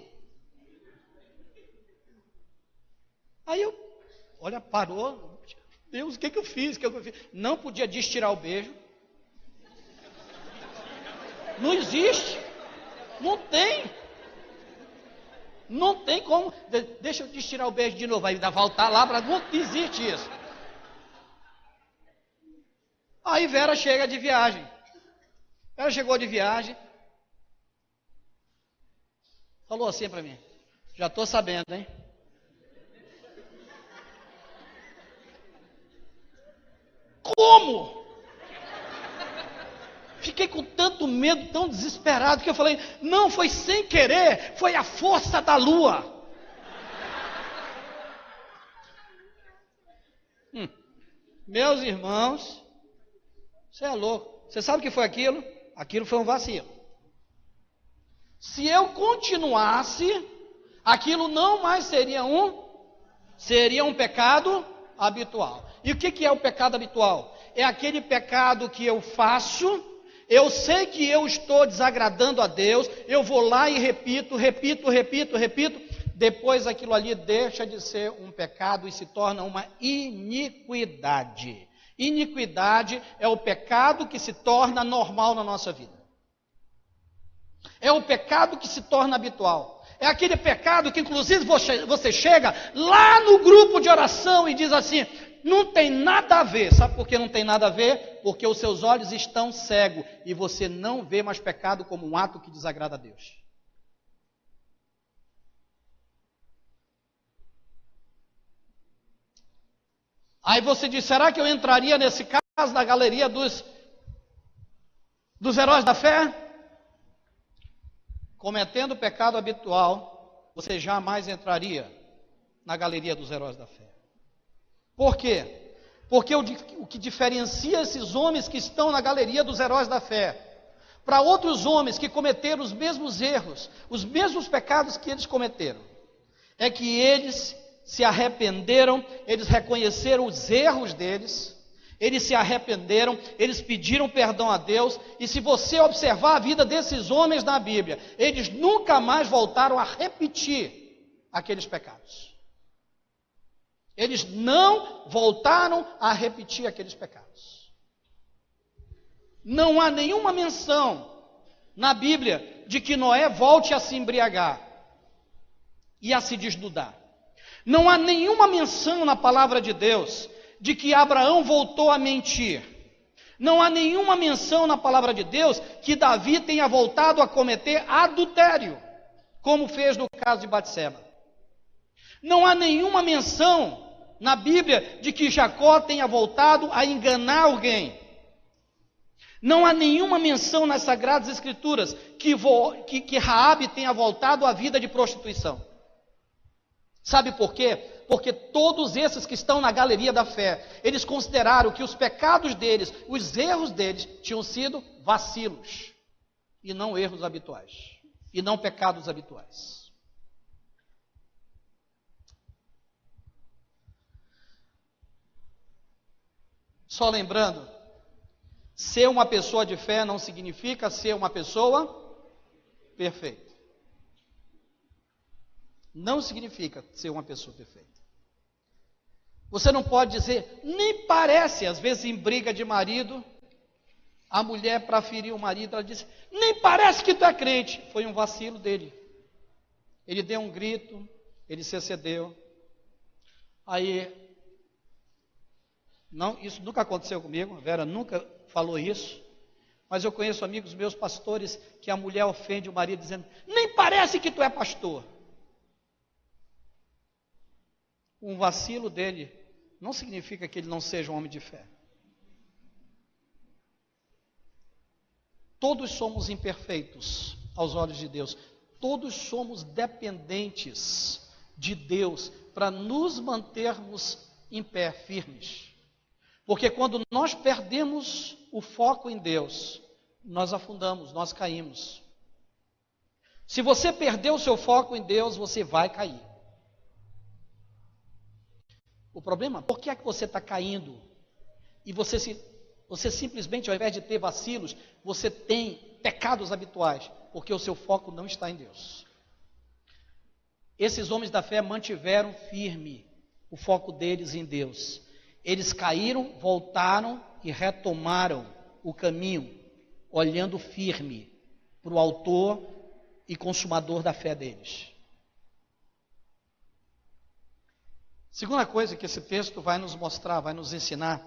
Aí olha, parou. Deus, o que eu fiz? Não podia destirar o beijo. Não existe. Não tem. Não tem como. Deixa eu destirar o beijo de novo. Aí ainda voltar lá para. Não existe isso. Aí Vera chega de viagem. Vera chegou de viagem. Falou assim para mim. Já estou sabendo, hein? Como? Fiquei com tanto medo, tão desesperado, que eu falei, não, foi sem querer, foi a força da lua. Meus irmãos, você é louco. Você sabe o que foi aquilo? Aquilo foi um vacilo. Se eu continuasse, aquilo não mais seria um pecado habitual. E o que é o pecado habitual? É aquele pecado que eu faço. Eu sei que eu estou desagradando a Deus, eu vou lá e repito, depois aquilo ali deixa de ser um pecado e se torna uma iniquidade. Iniquidade é o pecado que se torna normal na nossa vida. É o pecado que se torna habitual. É aquele pecado que inclusive você chega lá no grupo de oração e diz assim, não tem nada a ver. Sabe por que não tem nada a ver? Porque os seus olhos estão cegos e você não vê mais pecado como um ato que desagrada a Deus. Aí você diz, será que eu entraria nesse caso na galeria dos heróis da fé? Cometendo pecado habitual, você jamais entraria na galeria dos heróis da fé. Por quê? Porque o que diferencia esses homens que estão na galeria dos heróis da fé para outros homens que cometeram os mesmos erros, os mesmos pecados que eles cometeram, é que eles se arrependeram, eles reconheceram os erros deles, eles se arrependeram, eles pediram perdão a Deus, e se você observar a vida desses homens na Bíblia, eles nunca mais voltaram a repetir aqueles pecados. Eles não voltaram a repetir aqueles pecados. Não há nenhuma menção na Bíblia de que Noé volte a se embriagar e a se desnudar. Não há nenhuma menção na palavra de Deus de que Abraão voltou a mentir. Não há nenhuma menção na palavra de Deus que Davi tenha voltado a cometer adultério, como fez no caso de Batseba. Não há nenhuma menção na Bíblia de que Jacó tenha voltado a enganar alguém. Não há nenhuma menção nas Sagradas Escrituras que Raabe tenha voltado à vida de prostituição. Sabe por quê? Porque todos esses que estão na galeria da fé, eles consideraram que os pecados deles, os erros deles, tinham sido vacilos, e não erros habituais, e não pecados habituais. Só lembrando, ser uma pessoa de fé não significa ser uma pessoa perfeita. Não significa ser uma pessoa perfeita. Você não pode dizer, nem parece, às vezes em briga de marido, a mulher para ferir o marido, ela disse, nem parece que tu é crente. Foi um vacilo dele. Ele deu um grito, ele se excedeu. Aí, não, isso nunca aconteceu comigo, a Vera nunca falou isso, mas eu conheço amigos meus pastores que a mulher ofende o marido dizendo, nem parece que tu é pastor. Um vacilo dele não significa que ele não seja um homem de fé. Todos somos imperfeitos aos olhos de Deus. Todos somos dependentes de Deus para nos mantermos em pé, firmes. Porque quando nós perdemos o foco em Deus, nós afundamos, nós caímos. Se você perder o seu foco em Deus, você vai cair. O problema, por que é que você está caindo? E você simplesmente, ao invés de ter vacilos, você tem pecados habituais, porque o seu foco não está em Deus. Esses homens da fé mantiveram firme o foco deles em Deus. Eles caíram, voltaram e retomaram o caminho, olhando firme para o autor e consumador da fé deles. Segunda coisa que esse texto vai nos mostrar, vai nos ensinar,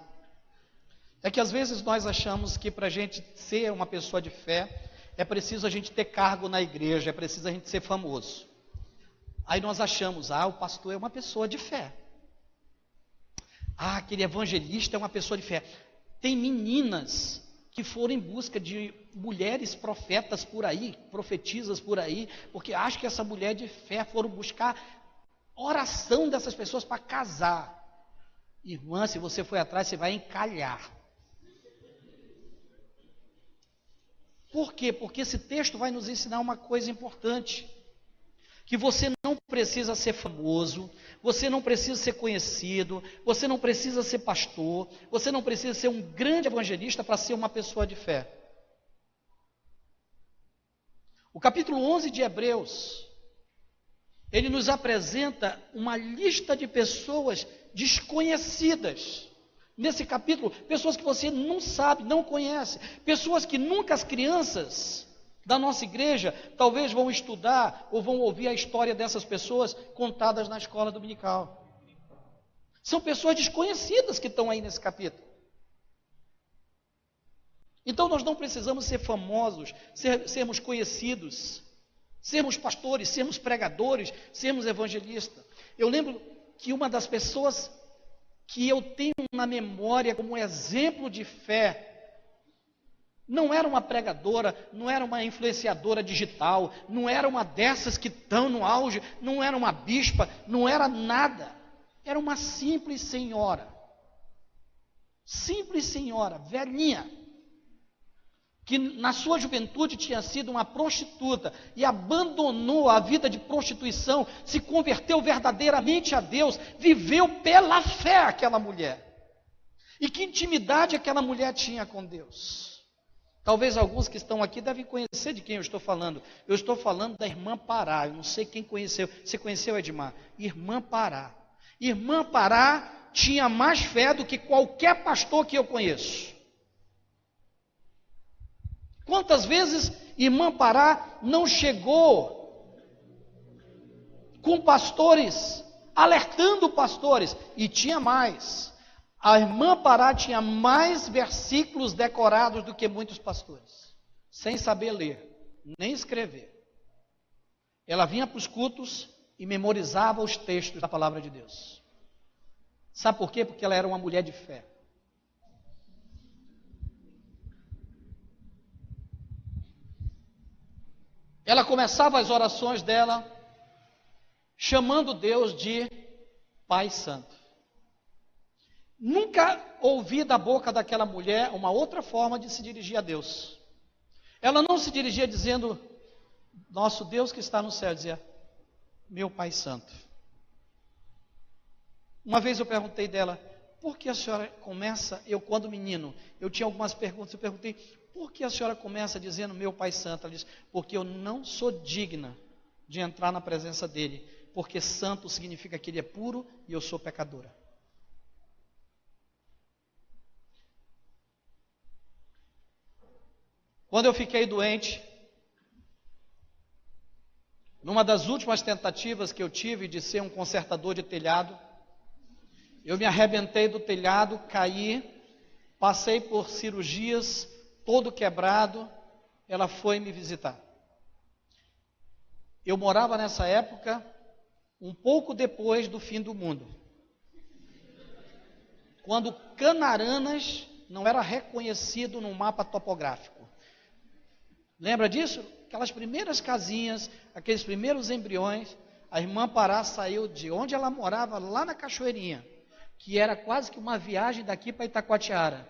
é que às vezes nós achamos que para a gente ser uma pessoa de fé, é preciso a gente ter cargo na igreja, é preciso a gente ser famoso. Aí nós achamos, o pastor é uma pessoa de fé. Aquele evangelista é uma pessoa de fé. Tem meninas que foram em busca de mulheres profetas por aí, profetisas por aí, porque acham que essa mulher de fé foram buscar oração dessas pessoas para casar. Irmã, se você for atrás, você vai encalhar. Por quê? Porque esse texto vai nos ensinar uma coisa importante. Que você não precisa ser famoso, você não precisa ser conhecido, você não precisa ser pastor, você não precisa ser um grande evangelista para ser uma pessoa de fé. O capítulo 11 de Hebreus, ele nos apresenta uma lista de pessoas desconhecidas. Nesse capítulo, pessoas que você não sabe, não conhece, pessoas que nunca as crianças da nossa igreja, talvez vão estudar ou vão ouvir a história dessas pessoas contadas na escola dominical. São pessoas desconhecidas que estão aí nesse capítulo. Então nós não precisamos ser famosos, sermos conhecidos, sermos pastores, sermos pregadores, sermos evangelistas. Eu lembro que uma das pessoas que eu tenho na memória como exemplo de fé, não era uma pregadora, não era uma influenciadora digital, não era uma dessas que estão no auge, não era uma bispa, não era nada. Era uma simples senhora, velhinha, que na sua juventude tinha sido uma prostituta e abandonou a vida de prostituição, se converteu verdadeiramente a Deus, viveu pela fé aquela mulher. E que intimidade aquela mulher tinha com Deus. Talvez alguns que estão aqui devem conhecer de quem eu estou falando. Eu estou falando da irmã Pará. Eu não sei quem conheceu. Você conheceu, Edmar? Irmã Pará. Irmã Pará tinha mais fé do que qualquer pastor que eu conheço. Quantas vezes irmã Pará não chegou com pastores, alertando pastores, e tinha mais. A irmã Pará tinha mais versículos decorados do que muitos pastores, sem saber ler, nem escrever. Ela vinha para os cultos e memorizava os textos da palavra de Deus. Sabe por quê? Porque ela era uma mulher de fé. Ela começava as orações dela chamando Deus de Pai Santo. Nunca ouvi da boca daquela mulher uma outra forma de se dirigir a Deus. Ela não se dirigia dizendo, nosso Deus que está no céu, dizia, meu Pai Santo. Uma vez eu perguntei dela, por que a senhora começa, eu quando menino, eu tinha algumas perguntas, eu perguntei, por que a senhora começa dizendo meu Pai Santo? Ela disse, porque eu não sou digna de entrar na presença dele, porque santo significa que ele é puro e eu sou pecadora. Quando eu fiquei doente, numa das últimas tentativas que eu tive de ser um consertador de telhado, eu me arrebentei do telhado, caí, passei por cirurgias, todo quebrado, ela foi me visitar. Eu morava nessa época, um pouco depois do fim do mundo, quando Canaranas não era reconhecido no mapa topográfico. Lembra disso? Aquelas primeiras casinhas, aqueles primeiros embriões, a irmã Pará saiu de onde ela morava, lá na Cachoeirinha, que era quase que uma viagem daqui para Itacoatiara,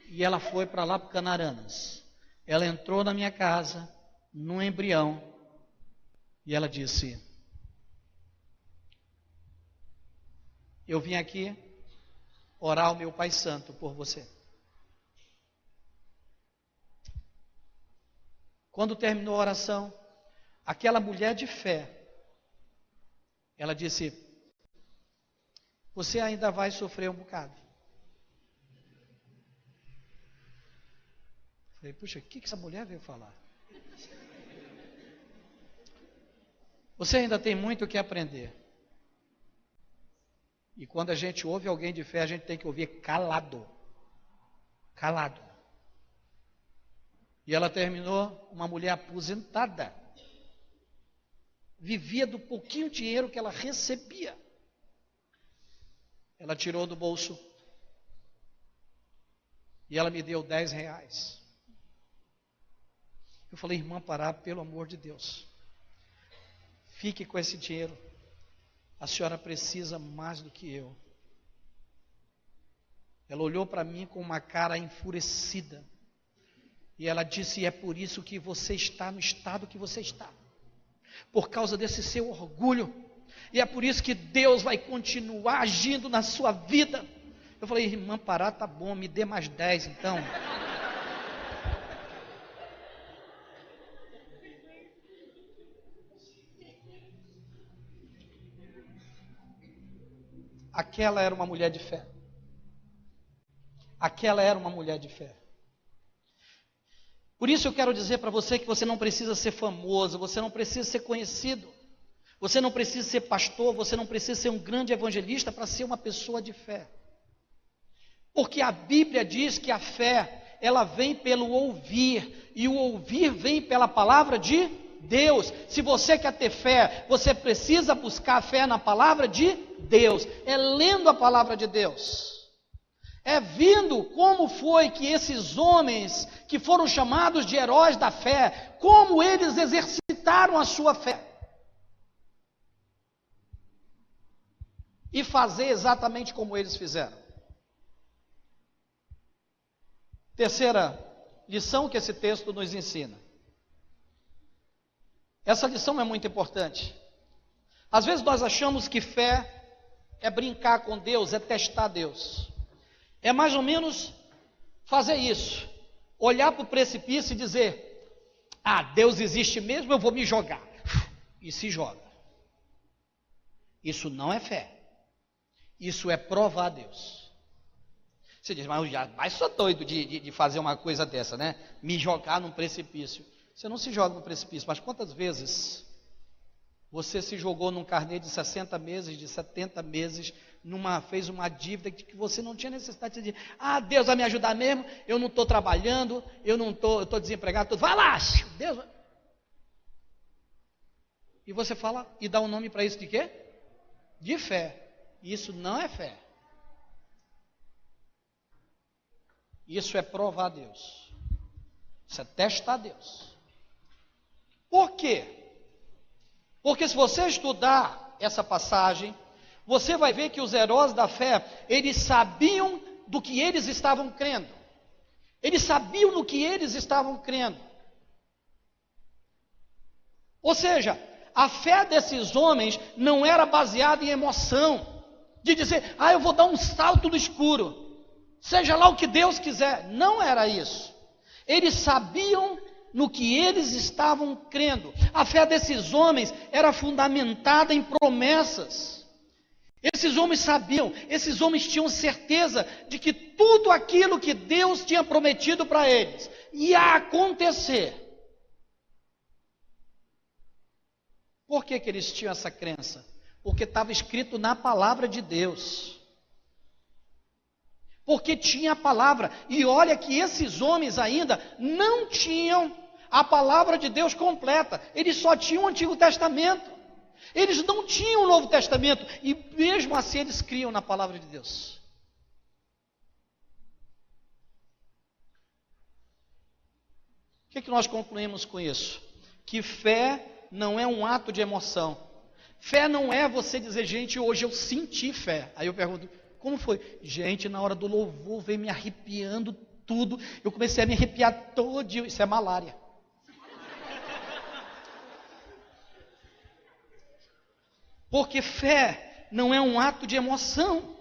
e ela foi para lá para Canaranas. Ela entrou na minha casa, num embrião, e ela disse, eu vim aqui orar ao meu Pai Santo por você. Quando terminou a oração, aquela mulher de fé, ela disse, você ainda vai sofrer um bocado. Falei, puxa, o que essa mulher veio falar? Você ainda tem muito o que aprender. E quando a gente ouve alguém de fé, a gente tem que ouvir calado. Calado. E ela terminou uma mulher aposentada. Vivia do pouquinho dinheiro que ela recebia. Ela tirou do bolso e ela me deu 10 reais. Eu falei, irmã Pará, pelo amor de Deus, fique com esse dinheiro. A senhora precisa mais do que eu. Ela olhou para mim com uma cara enfurecida. E ela disse, e é por isso que você está no estado que você está. Por causa desse seu orgulho. E é por isso que Deus vai continuar agindo na sua vida. Eu falei, irmã Pará, tá bom, me dê mais 10 então. Aquela era uma mulher de fé. Aquela era uma mulher de fé. Por isso eu quero dizer para você que você não precisa ser famoso, você não precisa ser conhecido, você não precisa ser pastor, você não precisa ser um grande evangelista para ser uma pessoa de fé. Porque a Bíblia diz que a fé, ela vem pelo ouvir, e o ouvir vem pela palavra de Deus. Se você quer ter fé, você precisa buscar a fé na palavra de Deus, é lendo a palavra de Deus. É vendo como foi que esses homens que foram chamados de heróis da fé, como eles exercitaram a sua fé. E fazer exatamente como eles fizeram. Terceira lição que esse texto nos ensina. Essa lição é muito importante. Às vezes nós achamos que fé é brincar com Deus, é testar Deus. É mais ou menos fazer isso, olhar para o precipício e dizer, Deus existe mesmo, eu vou me jogar. E se joga. Isso não é fé. Isso é provar a Deus. Você diz, mas eu jamais sou doido de fazer uma coisa dessa, né? Me jogar num precipício. Você não se joga no precipício, mas quantas vezes você se jogou num carnê de 60 meses, de 70 meses, fez uma dívida que você não tinha necessidade de dizer, Deus vai me ajudar mesmo, eu não estou trabalhando, eu estou desempregado, vai lá, Deus vai. E você fala, e dá um nome para isso de quê? De fé. Isso não é fé. Isso é provar Deus. Isso é testar Deus. Por quê? Porque se você estudar essa passagem, você vai ver que os heróis da fé, eles sabiam do que eles estavam crendo. Eles sabiam no que eles estavam crendo. Ou seja, a fé desses homens não era baseada em emoção, de dizer, eu vou dar um salto no escuro, seja lá o que Deus quiser. Não era isso. Eles sabiam no que eles estavam crendo. A fé desses homens era fundamentada em promessas. Esses homens sabiam, esses homens tinham certeza de que tudo aquilo que Deus tinha prometido para eles ia acontecer. Por que eles tinham essa crença? Porque estava escrito na palavra de Deus. Porque tinha a palavra. E olha que esses homens ainda não tinham a palavra de Deus completa. Eles só tinham o Antigo Testamento. Eles não tinham o Novo Testamento. E mesmo assim eles criam na palavra de Deus. O que nós concluímos com isso? Que fé não é um ato de emoção. Fé não é você dizer, gente, hoje eu senti fé. Aí eu pergunto, como foi? Gente, na hora do louvor veio me arrepiando tudo. Eu comecei a me arrepiar todo dia. Isso é malária. Porque fé não é um ato de emoção.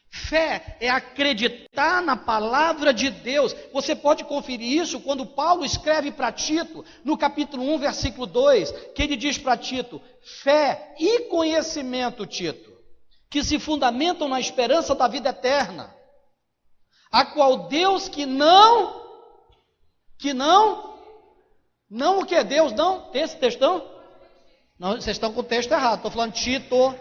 Fé é acreditar na palavra de Deus. Você pode conferir isso quando Paulo escreve para Tito, no capítulo 1, versículo 2, que ele diz para Tito, fé e conhecimento, Tito, que se fundamentam na esperança da vida eterna, a qual Deus não o que é Deus, não? Tem esse textão? Não, vocês estão com o texto errado, estou falando Tito.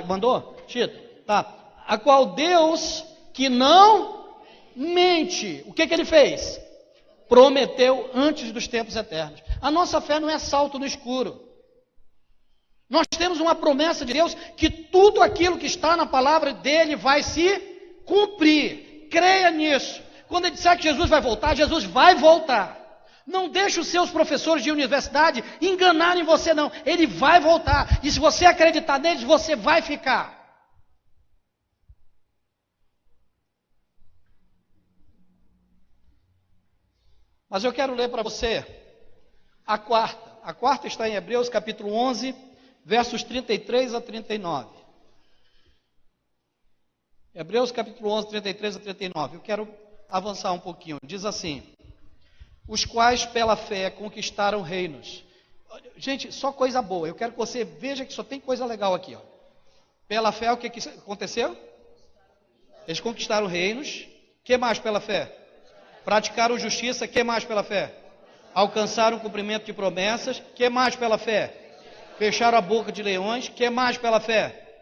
Mandou? Tito, tá. A qual Deus que não mente, o que ele fez? Prometeu antes dos tempos eternos. A nossa fé não é salto no escuro. Nós temos uma promessa de Deus que tudo aquilo que está na palavra dele vai se cumprir. Creia nisso. Quando ele disser que Jesus vai voltar, Jesus vai voltar. Não deixe os seus professores de universidade enganarem você, não. Ele vai voltar. E se você acreditar neles, você vai ficar. Mas eu quero ler para você a quarta. A quarta está em Hebreus capítulo 11, versos 33 a 39. Hebreus capítulo 11, 33 a 39. Eu quero avançar um pouquinho. Diz assim: os quais pela fé conquistaram reinos. Gente, só coisa boa. Eu quero que você veja que só tem coisa legal aqui. Ó. Pela fé, o que aconteceu? Eles conquistaram reinos. O que mais pela fé? Praticaram justiça. O que mais pela fé? Alcançaram o cumprimento de promessas. O que mais pela fé? Fecharam a boca de leões. O que mais pela fé?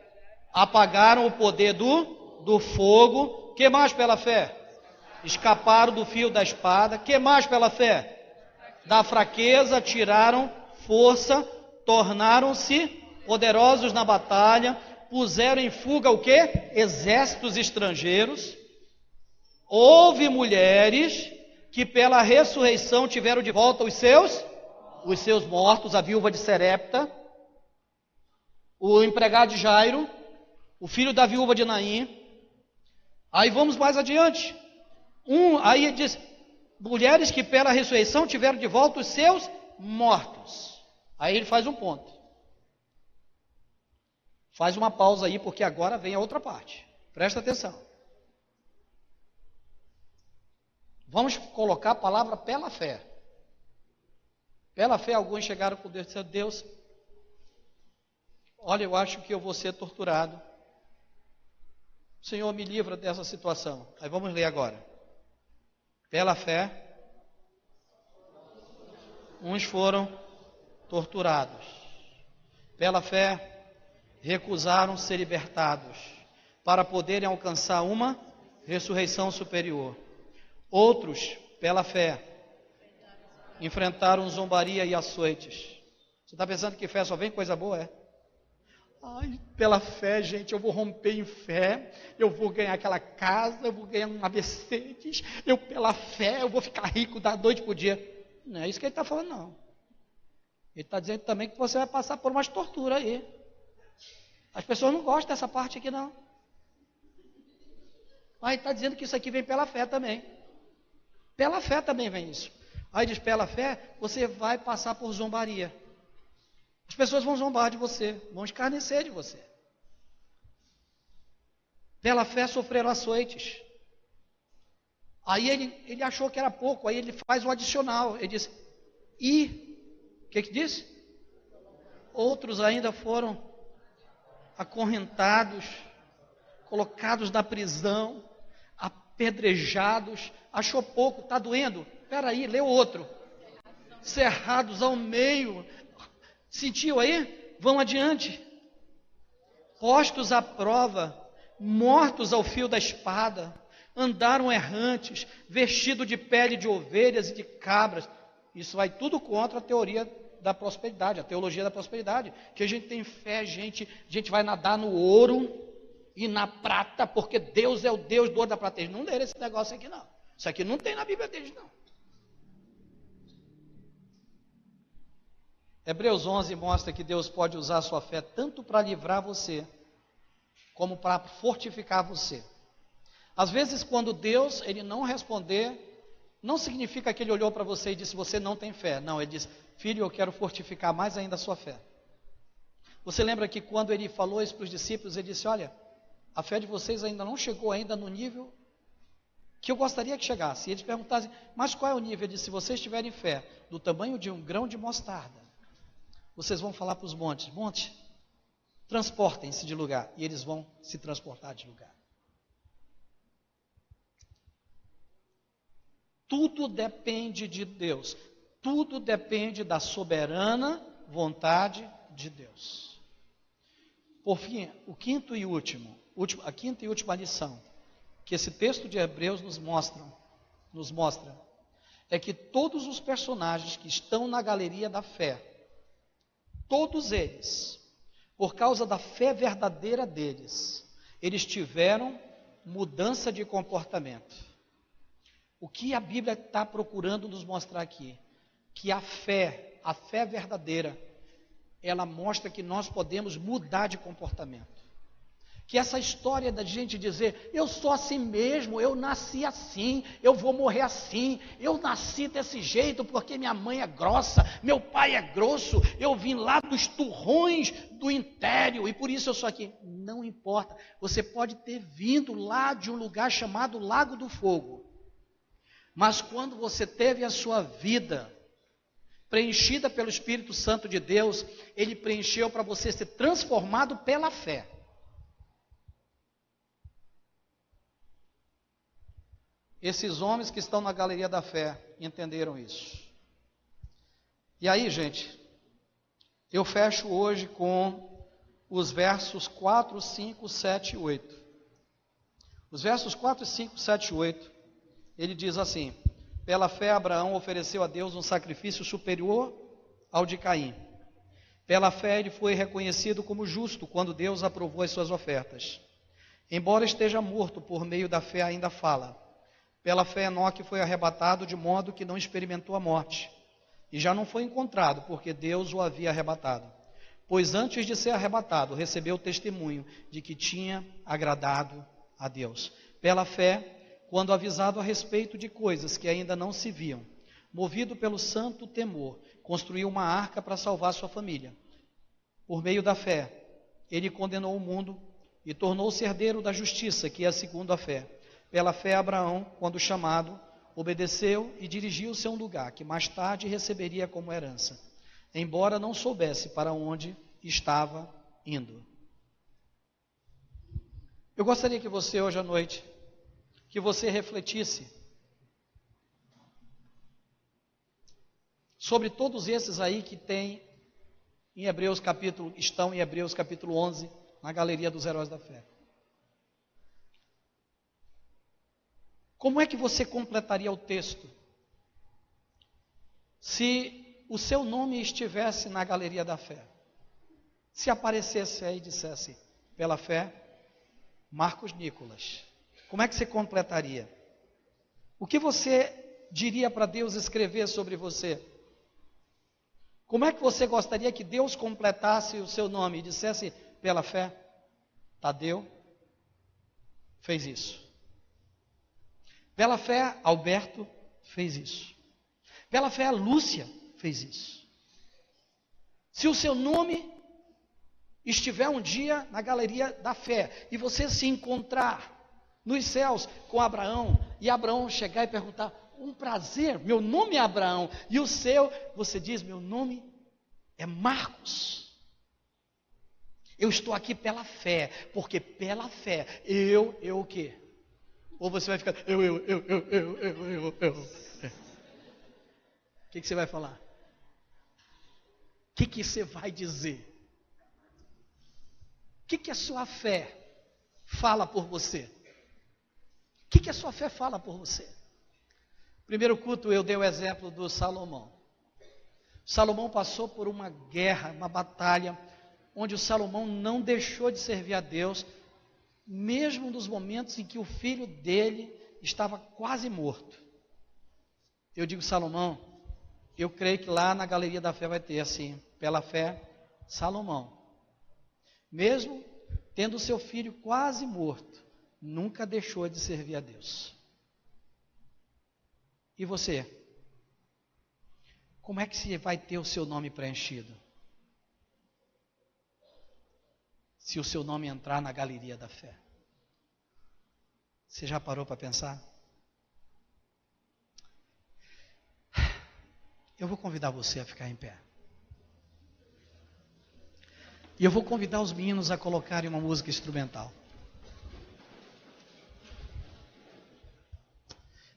Apagaram o poder do fogo. O que mais pela fé? Escaparam do fio da espada. Que mais pela fé? Da fraqueza tiraram força, tornaram-se poderosos na batalha, puseram em fuga o quê? Exércitos estrangeiros. Houve mulheres que pela ressurreição tiveram de volta os seus mortos, a viúva de Serepta, o empregado de Jairo, o filho da viúva de Naim. Aí vamos mais adiante. Aí diz, mulheres que pela ressurreição tiveram de volta os seus mortos. Aí ele faz um ponto. Faz uma pausa aí, porque agora vem a outra parte. Presta atenção. Vamos colocar a palavra pela fé. Pela fé, alguns chegaram com Deus e disseram, Deus, olha, eu acho que eu vou ser torturado. Senhor, me livra dessa situação. Aí vamos ler agora. Pela fé, uns foram torturados. Pela fé, recusaram ser libertados, para poderem alcançar uma ressurreição superior. Outros, pela fé, enfrentaram zombaria e açoites. Você está pensando que fé só vem coisa boa, é? Ai, pela fé, gente, eu vou romper em fé, eu vou ganhar aquela casa, eu vou ganhar uma Mercedes, pela fé, eu vou ficar rico da noite para o dia. Não é isso que ele está falando, não. Ele está dizendo também que você vai passar por umas torturas aí. As pessoas não gostam dessa parte aqui, não. Mas ele está dizendo que isso aqui vem pela fé também. Pela fé também vem isso. Aí diz, pela fé, você vai passar por zombaria. As pessoas vão zombar de você, vão escarnecer de você. Pela fé sofreram açoites. Aí ele achou que era pouco, aí ele faz o adicional. Ele diz, o que disse? Outros ainda foram acorrentados, colocados na prisão, apedrejados. Achou pouco, está doendo? Espera aí, lê o outro. Cerrados ao meio. Sentiu aí? Vão adiante. Postos à prova, mortos ao fio da espada, andaram errantes, vestidos de pele de ovelhas e de cabras. Isso vai tudo contra a teoria da prosperidade, a teologia da prosperidade. Que a gente tem fé, a gente vai nadar no ouro e na prata, porque Deus é o Deus do ouro da prata. Eles não leram esse negócio aqui, não. Isso aqui não tem na Bíblia deles, não. Hebreus 11 mostra que Deus pode usar a sua fé tanto para livrar você, como para fortificar você. Às vezes, quando Deus ele não responder, não significa que ele olhou para você e disse, você não tem fé. Não, ele disse, filho, eu quero fortificar mais ainda a sua fé. Você lembra que quando ele falou isso para os discípulos, ele disse, olha, a fé de vocês ainda não chegou ainda no nível que eu gostaria que chegasse. E eles perguntassem, mas qual é o nível? Ele disse, se vocês tiverem fé do tamanho de um grão de mostarda, vocês vão falar para os montes, transportem-se de lugar, e eles vão se transportar de lugar. Tudo depende de Deus, tudo depende da soberana vontade de Deus. Por fim, a quinta e última lição, que esse texto de Hebreus nos mostra, é que todos os personagens que estão na galeria da fé, todos eles, por causa da fé verdadeira deles, eles tiveram mudança de comportamento. O que a Bíblia está procurando nos mostrar aqui? Que a fé verdadeira, ela mostra que nós podemos mudar de comportamento. Que essa história da gente dizer, eu sou assim mesmo, eu nasci assim, eu vou morrer assim, eu nasci desse jeito porque minha mãe é grossa, meu pai é grosso, eu vim lá dos turrões do império e por isso eu sou aqui. Não importa, você pode ter vindo lá de um lugar chamado Lago do Fogo, mas quando você teve a sua vida preenchida pelo Espírito Santo de Deus, ele preencheu para você ser transformado pela fé. Esses homens que estão na galeria da fé entenderam isso. E aí, gente, eu fecho hoje com os versos 4, 5, 7 e 8. Os versos 4, 5, 7 e 8, ele diz assim, pela fé Abraão ofereceu a Deus um sacrifício superior ao de Caim. Pela fé ele foi reconhecido como justo quando Deus aprovou as suas ofertas. Embora esteja morto, por meio da fé ainda fala. Pela fé Enoque foi arrebatado de modo que não experimentou a morte, e já não foi encontrado, porque Deus o havia arrebatado. Pois antes de ser arrebatado, recebeu o testemunho de que tinha agradado a Deus. Pela fé, quando avisado a respeito de coisas que ainda não se viam, movido pelo santo temor, construiu uma arca para salvar sua família. Por meio da fé, ele condenou o mundo e tornou-se herdeiro da justiça, que é segundo a fé. Pela fé, Abraão, quando chamado, obedeceu e dirigiu-se a um lugar que mais tarde receberia como herança, embora não soubesse para onde estava indo. Eu gostaria que você, hoje à noite, que você refletisse sobre todos esses aí que estão em Hebreus capítulo 11, na galeria dos heróis da fé. Como é que você completaria o texto se o seu nome estivesse na galeria da fé? se aparecesse aí e dissesse, pela fé, Marcos Nicolas, como é que você completaria? O que você diria para Deus escrever sobre você? Como é que você gostaria que Deus completasse o seu nome e dissesse, pela fé, Tadeu fez isso. Pela fé, Alberto fez isso. Pela fé, Lúcia fez isso. Se o seu nome estiver um dia na galeria da fé e você se encontrar nos céus com Abraão e Abraão chegar e perguntar, um prazer, meu nome é Abraão e o seu, você diz, meu nome é Marcos. Eu estou aqui pela fé, porque pela fé, eu o quê? Ou você vai ficar, eu. O que você vai falar? O que você vai dizer? O que a sua fé fala por você? O que a sua fé fala por você? Primeiro culto eu dei o exemplo do Salomão. Salomão passou por uma guerra, uma batalha, onde o Salomão não deixou de servir a Deus, mesmo nos momentos em que o filho dele estava quase morto. Eu digo, Salomão, eu creio que lá na galeria da fé vai ter assim, pela fé, Salomão, mesmo tendo seu filho quase morto, nunca deixou de servir a Deus. E você? Como é que você vai ter o seu nome preenchido? Se o seu nome entrar na galeria da fé. Você já parou para pensar? Eu vou convidar você a ficar em pé. E eu vou convidar os meninos a colocarem uma música instrumental.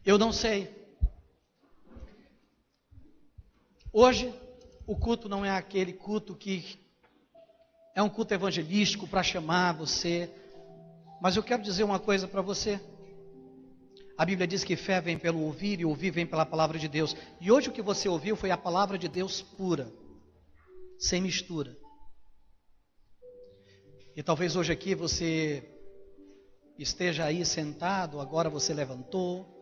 Eu não sei. Hoje, o culto não é aquele culto que é um culto evangelístico para chamar você. Mas eu quero dizer uma coisa para você. A Bíblia diz que fé vem pelo ouvir e ouvir vem pela palavra de Deus. E hoje o que você ouviu foi a palavra de Deus pura, sem mistura. E talvez hoje aqui você esteja aí sentado, agora você levantou.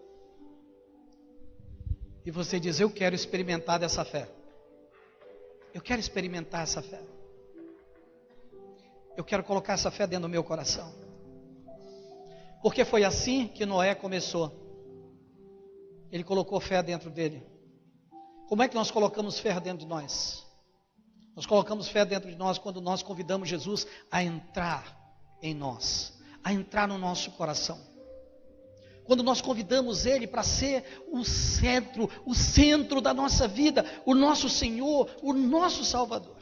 E você diz, eu quero experimentar dessa fé. Eu quero experimentar essa fé. Eu quero colocar essa fé dentro do meu coração. Porque foi assim que Noé começou. Ele colocou fé dentro dele. Como é que nós colocamos fé dentro de nós? Nós colocamos fé dentro de nós quando nós convidamos Jesus a entrar em nós, a entrar no nosso coração. Quando nós convidamos Ele para ser o centro da nossa vida, o nosso Senhor, o nosso Salvador.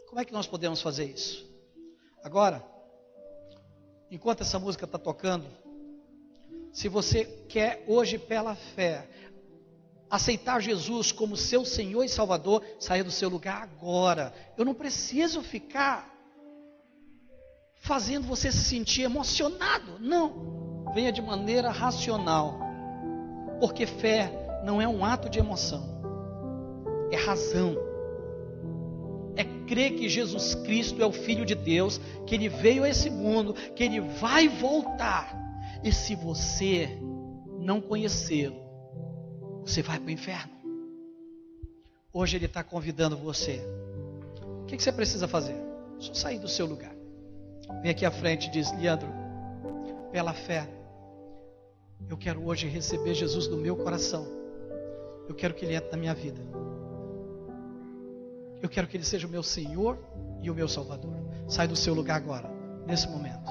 Como é que nós podemos fazer isso? Agora, enquanto essa música está tocando, se você quer hoje pela fé aceitar Jesus como seu Senhor e Salvador, saia do seu lugar agora. Eu não preciso ficar fazendo você se sentir emocionado. Não, venha de maneira racional. Porque fé não é um ato de emoção. É razão. É crer que Jesus Cristo é o Filho de Deus, que Ele veio a esse mundo, que Ele vai voltar. E se você não conhecê-lo, você vai para o inferno. Hoje Ele está convidando você. O que você precisa fazer? Só sair do seu lugar. Vem aqui à frente e diz, Leandro, pela fé, eu quero hoje receber Jesus no meu coração. Eu quero que Ele entre na minha vida. Eu quero que Ele seja o meu Senhor e o meu Salvador. Sai do seu lugar agora, nesse momento.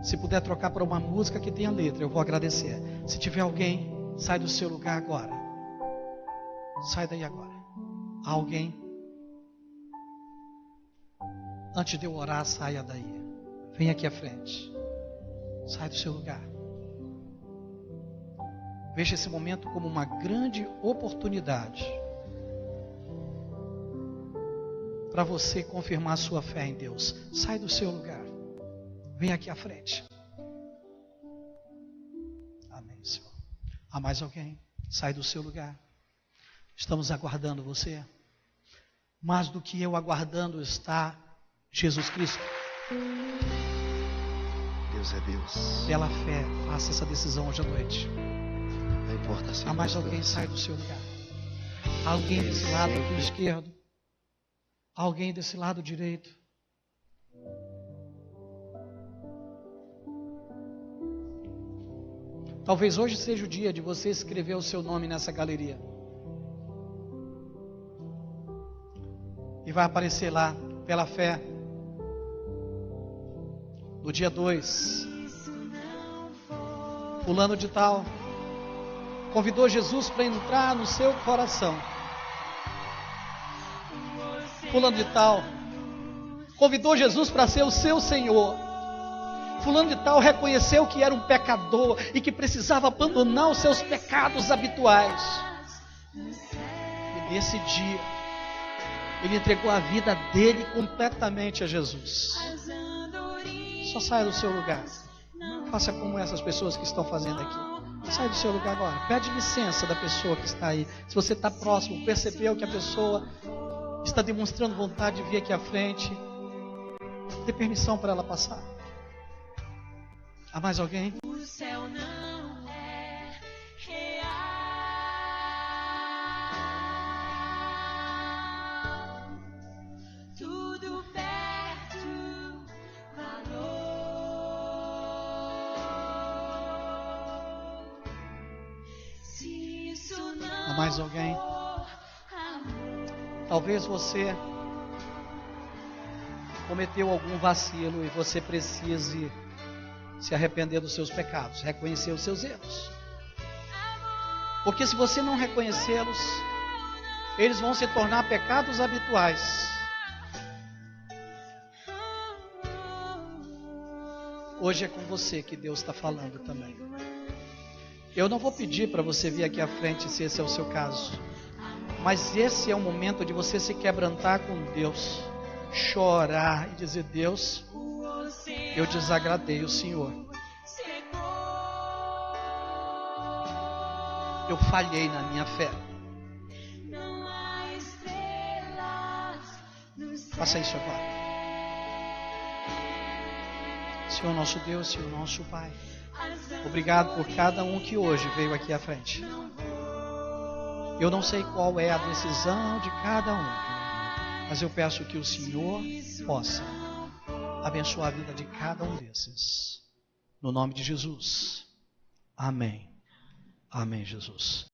Se puder trocar para uma música que tenha letra, eu vou agradecer. Se tiver alguém, sai do seu lugar agora. Sai daí agora. Há alguém? Antes de eu orar, saia daí. Vem aqui à frente. Sai do seu lugar. Veja esse momento como uma grande oportunidade para você confirmar a sua fé em Deus. Sai do seu lugar. Vem aqui à frente. Amém, Senhor. Há mais alguém? Sai do seu lugar. Estamos aguardando você. mais do que eu aguardando está Jesus Cristo. Deus é Deus. Pela fé, faça essa decisão hoje à noite. Não importa se Há mais alguém sai do seu lugar. Alguém desse lado aqui esquerdo. Alguém desse lado direito. Talvez hoje seja o dia de você escrever o seu nome nessa galeria. E vai aparecer lá, pela fé, no dia 2, fulano de tal convidou Jesus para entrar no seu coração. Fulano de tal convidou Jesus para ser o seu Senhor. Fulano de tal reconheceu que era um pecador e que precisava abandonar os seus pecados habituais. E nesse dia, ele entregou a vida dele completamente a Jesus. Só saia do seu lugar. Faça como essas pessoas que estão fazendo aqui. Sai do seu lugar agora. Pede licença da pessoa que está aí. Se você está próximo, percebeu que a pessoa está demonstrando vontade de vir aqui à frente, dê permissão para ela passar. Há mais alguém? O céu não é real. Tudo perto valor. Se isso não Há mais alguém? Talvez você cometeu algum vacilo e você precise se arrepender dos seus pecados, reconhecer os seus erros. Porque se você não reconhecê-los, eles vão se tornar pecados habituais. Hoje é com você que Deus está falando também. Eu não vou pedir para você vir aqui à frente se esse é o seu caso. Mas esse é o momento de você se quebrantar com Deus, chorar e dizer: Deus, eu desagradei o Senhor. Eu falhei na minha fé. Faça isso agora. Senhor nosso Deus, Senhor nosso Pai, obrigado por cada um que hoje veio aqui à frente. Eu não sei qual é a decisão de cada um, mas eu peço que o Senhor possa abençoar a vida de cada um desses. No nome de Jesus. Amém. Amém, Jesus.